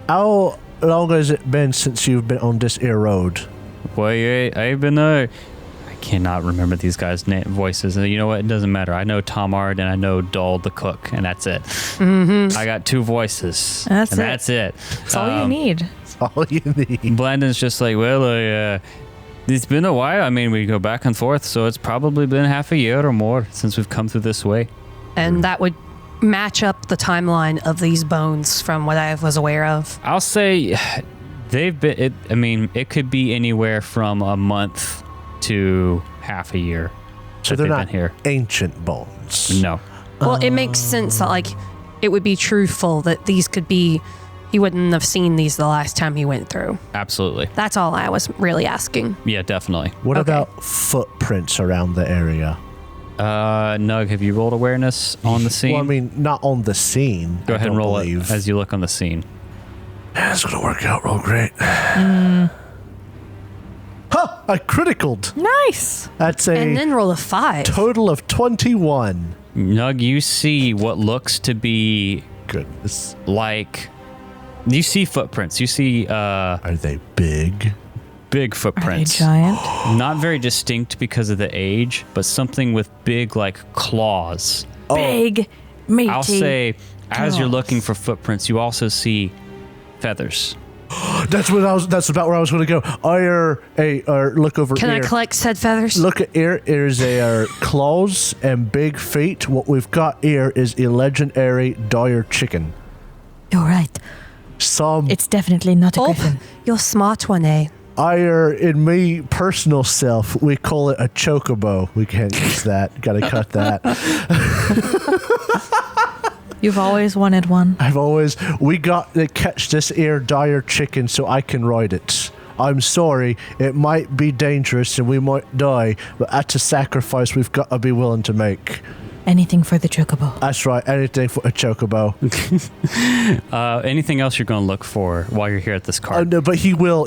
how long has it been since you've been on this here road? Well, I've been I cannot remember these guys' voices. You know what? It doesn't matter. I know Tomard and I know Dull the cook, and that's it. I got 2 voices. That's and it. That's it. That's all you need. That's all you need. Blandon's just like, well, it's been a while. I mean, we go back and forth, so it's probably been half a year or more since we've come through this way. And that would match up the timeline of these bones from what I was aware of. I'll say they've been. It could be anywhere from a month to half a year. So that they're they've not been here. ancient bones. No. Well, it makes sense that, like, it would be truthful that these could be, he wouldn't have seen these the last time he went through. Absolutely. That's all I was really asking. Yeah, definitely. What Okay. about footprints around the area? Nug, have you rolled awareness on the scene? Well, I mean, not on the scene. Go ahead and roll believe. it as you look on the scene. It's gonna work out real great. Huh! I criticaled. Nice. That's a And then roll a 5. total of 21. Nug, you see what looks to be Goodness. like... You see footprints. You see Are they big? big Are they footprints. giant? Not very distinct because of the age, but something with big, like, claws. Big, meaty. I'll say, as you're claws. looking for footprints, you also see feathers. That's about where I was going to go. Look over Can here. I collect said feathers? Look at here. Here's a claws and big feet. What we've got here is a legendary dire chicken. You're right. Some It's definitely not a Oh, griffin. you're smart one, eh? in me personal self, we call it a chocobo. We can't use that. Got to cut that. You've always wanted one. We got to catch this here dire chicken so I can ride it. I'm sorry, it might be dangerous and we might die, but that's a sacrifice we've got to be willing to make. Anything for the chocobo. That's right, anything for a chocobo. Anything else you're going to look for while you're here at this Oh cart? no, but he will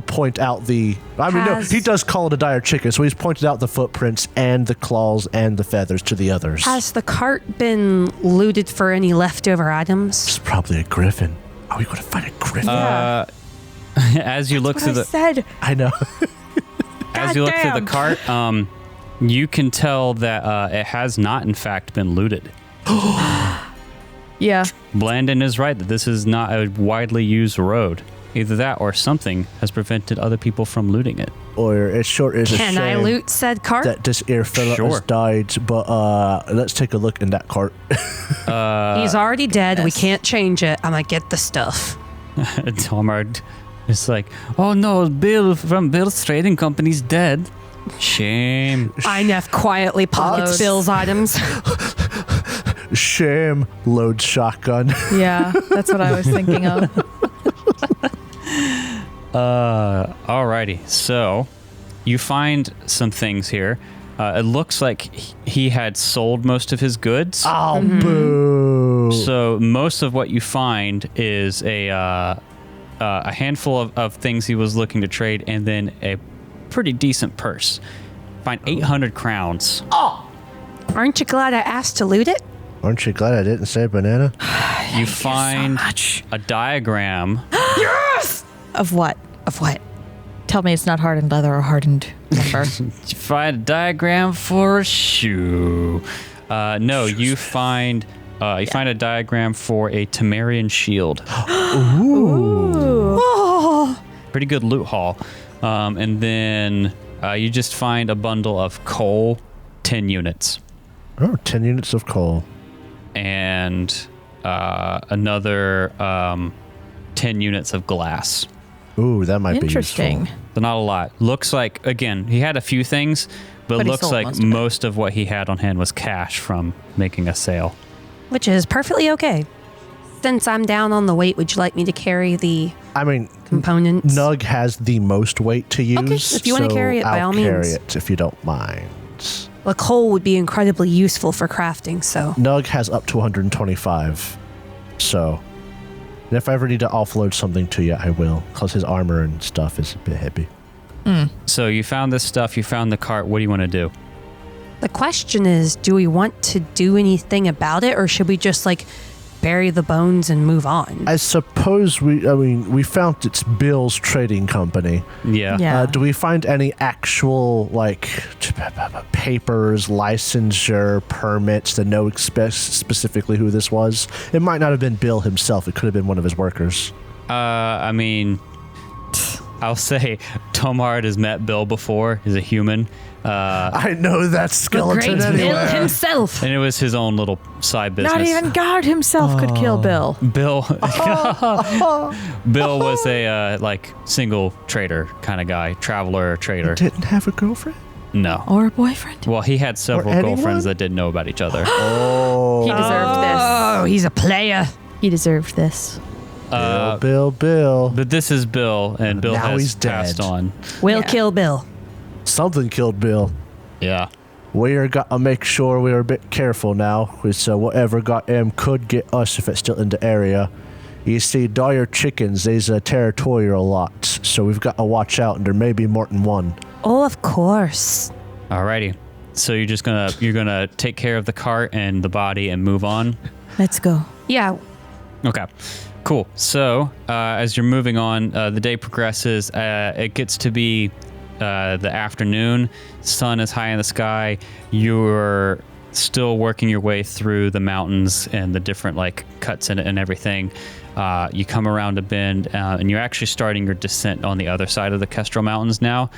point out the. I mean, no, he does call it a dire chicken, so he's pointed out the footprints and the claws and the feathers to the others. Has the cart been looted for any leftover items? It's probably a griffin. Are we going to find a griffin? As you look through the said. I know. as you look through the Goddamn. cart, you can tell that it has not, in fact, been looted. Yeah. Blandon is right that this is not a widely used road. Either that or something has prevented other people from looting it. Or it sure is a Can I shame loot said cart? that this here fella Sure. has died. But let's take a look in that cart. He's already dead. We can't change it. I'm gonna get the stuff. Tomard is like, oh no, Bill from Bill's Trading Company's dead. Shame. Inef quietly pockets Load. Bill's items. Shame, load shotgun. Yeah, that's what I was thinking of. Alrighty. So you find some things here. It looks like he had sold most of his goods. Oh, boo. So most of what you find is a handful of things he was looking to trade, and then a pretty decent purse. Find 800 crowns. Aren't you glad I asked to loot it? Aren't you glad I didn't say banana? You find a diagram. Of what? Of what? Tell me it's not hardened leather or hardened lumber. You find a diagram for a shoe. No, you find a diagram for a Temerian shield. Ooh. Pretty good loot haul. And then you just find a bundle of coal, 10 units. Oh, 10 units of coal. And another 10 units of glass. Ooh, that might be Interesting. useful. So not a lot. Looks like, again, he had a few things, but But he looks sold like most of it. most of what he had on hand was cash from making a sale. Which is perfectly okay. Since I'm down on the weight, would you like me to carry the I mean, components? Nug has the most weight to use. if you wanna so carry it, by I'll all carry means. it if you don't mind. The coal would be incredibly useful for crafting, so. Nug has up to 125. So, and if I ever need to offload something to you, I will, because his armor and stuff is a bit heavy. So you found this stuff, you found the cart. What do you want to do? The question is, do we want to do anything about it, or should we just, like, bury the bones and move on? I suppose we found it's Bill's trading company. Yeah. Yeah. Do we find any actual, like, papers, licensure, permits that know specifically who this was? It might not have been Bill himself. It could have been one of his workers. I mean, I'll say Tomard has met Bill before. He's a human. I know that skeleton Great Bill anyway. himself. And it was his own little side business. Not even God himself could kill Bill. Bill. Bill was a like single trader kind of guy, traveler trader. Didn't have a girlfriend? No. Or a boyfriend? Well, he had several anyone? girlfriends that didn't know about each other. Oh, He deserved Oh, he's a player. this. He deserved this. Bill. But this is Bill, and Bill Now has he's passed dead. on. Will Yeah. kill Bill. Something killed Bill. Yeah. We are got to make sure we are a bit careful now, with whatever got him could get us if it's still in the area. You see, dire chickens, they's territorial lots, so we've got to watch out, and there may be more than one. Oh, of course. Alrighty. So you're gonna take care of the cart and the body and move on. Let's go. Yeah. Okay, cool. So as you're moving on, the day progresses. It gets to be the afternoon. Sun is high in the sky. You're still working your way through the mountains and the different like cuts in it and everything. You come around a bend, and you're actually starting your descent on the other side of the Kestrel Mountains now.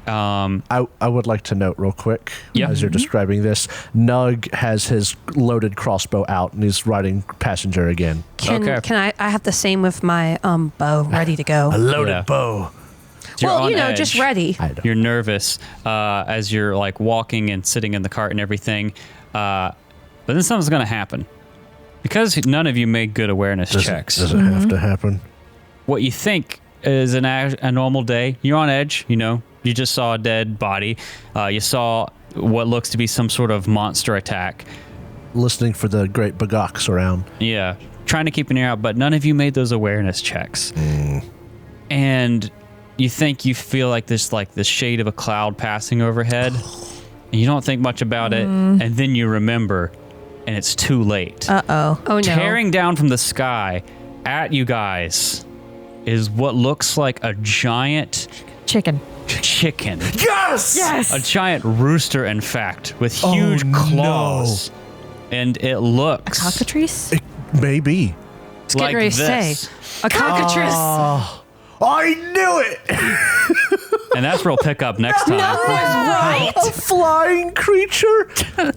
I would like to note real quick, Yep. as you're describing this, Nug has his loaded crossbow out, and he's riding passenger again. Okay. Can I have the same with my bow ready to go. Loaded Yeah. bow. You're Well, on you know, edge. just ready. I know. You're nervous as you're like walking and sitting in the cart and everything. But then something's going to happen. Because none of you made good awareness checks. Does it have to happen? What you think is a normal day. You're on edge, you know. You just saw a dead body. You saw what looks to be some sort of monster attack. Listening for the great bagoks around. Yeah. Trying to keep an ear out, but none of you made those awareness checks. And you think you feel like this shade of a cloud passing overhead. And you don't think much about it. And then you remember, and it's too late. Uh-oh. Oh no. Tearing down from the sky at you guys is what looks like a giant Chicken. chicken. Yes! A giant rooster, in fact, with huge claws. And it looks Cockatrice? Maybe. I was getting like ready to this. say a cockatrice. I knew it! And that's where we'll pick up next time. Right. A flying creature?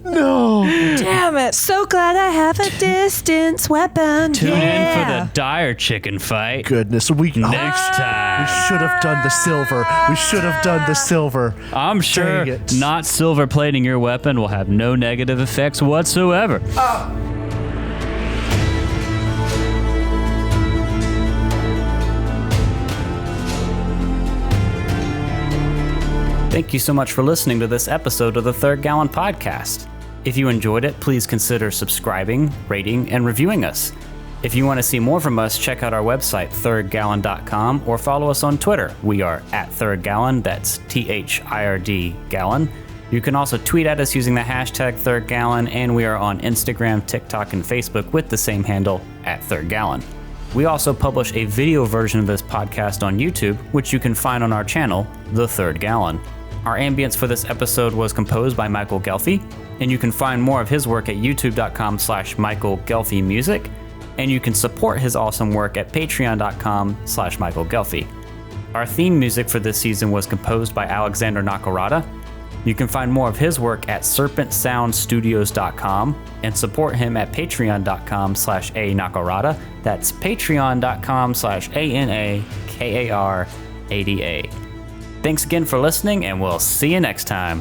No. Damn it. So glad I have a distance weapon. Tune in yeah. for the dire chicken fight Goodness, we next We time. should have done the silver. We should have done the silver. I'm sure Dang it. not silver plating your weapon will have no negative effects whatsoever. Thank you so much for listening to this episode of the Third Gallon Podcast. If you enjoyed it, please consider subscribing, rating, and reviewing us. If you want to see more from us, check out our website, thirdgallon.com, or follow us on Twitter. We are at Third Gallon, that's THIRD Gallon. You can also tweet at us using the hashtag Third Gallon, and we are on Instagram, TikTok, and Facebook with the same handle, at Third Gallon. We also publish a video version of this podcast on YouTube, which you can find on our channel, The Third Gallon. Our ambience for this episode was composed by Michael Ghelfi, and you can find more of his work at youtube.com/Michael Ghelfi Music, and you can support his awesome work at patreon.com/Michael Ghelfi. Our theme music for this season was composed by Alexander Nakarada. You can find more of his work at serpentsoundstudios.com and support him at patreon.com/A Nakarada. That's patreon.com/ANAKARADA. Thanks again for listening, and we'll see you next time.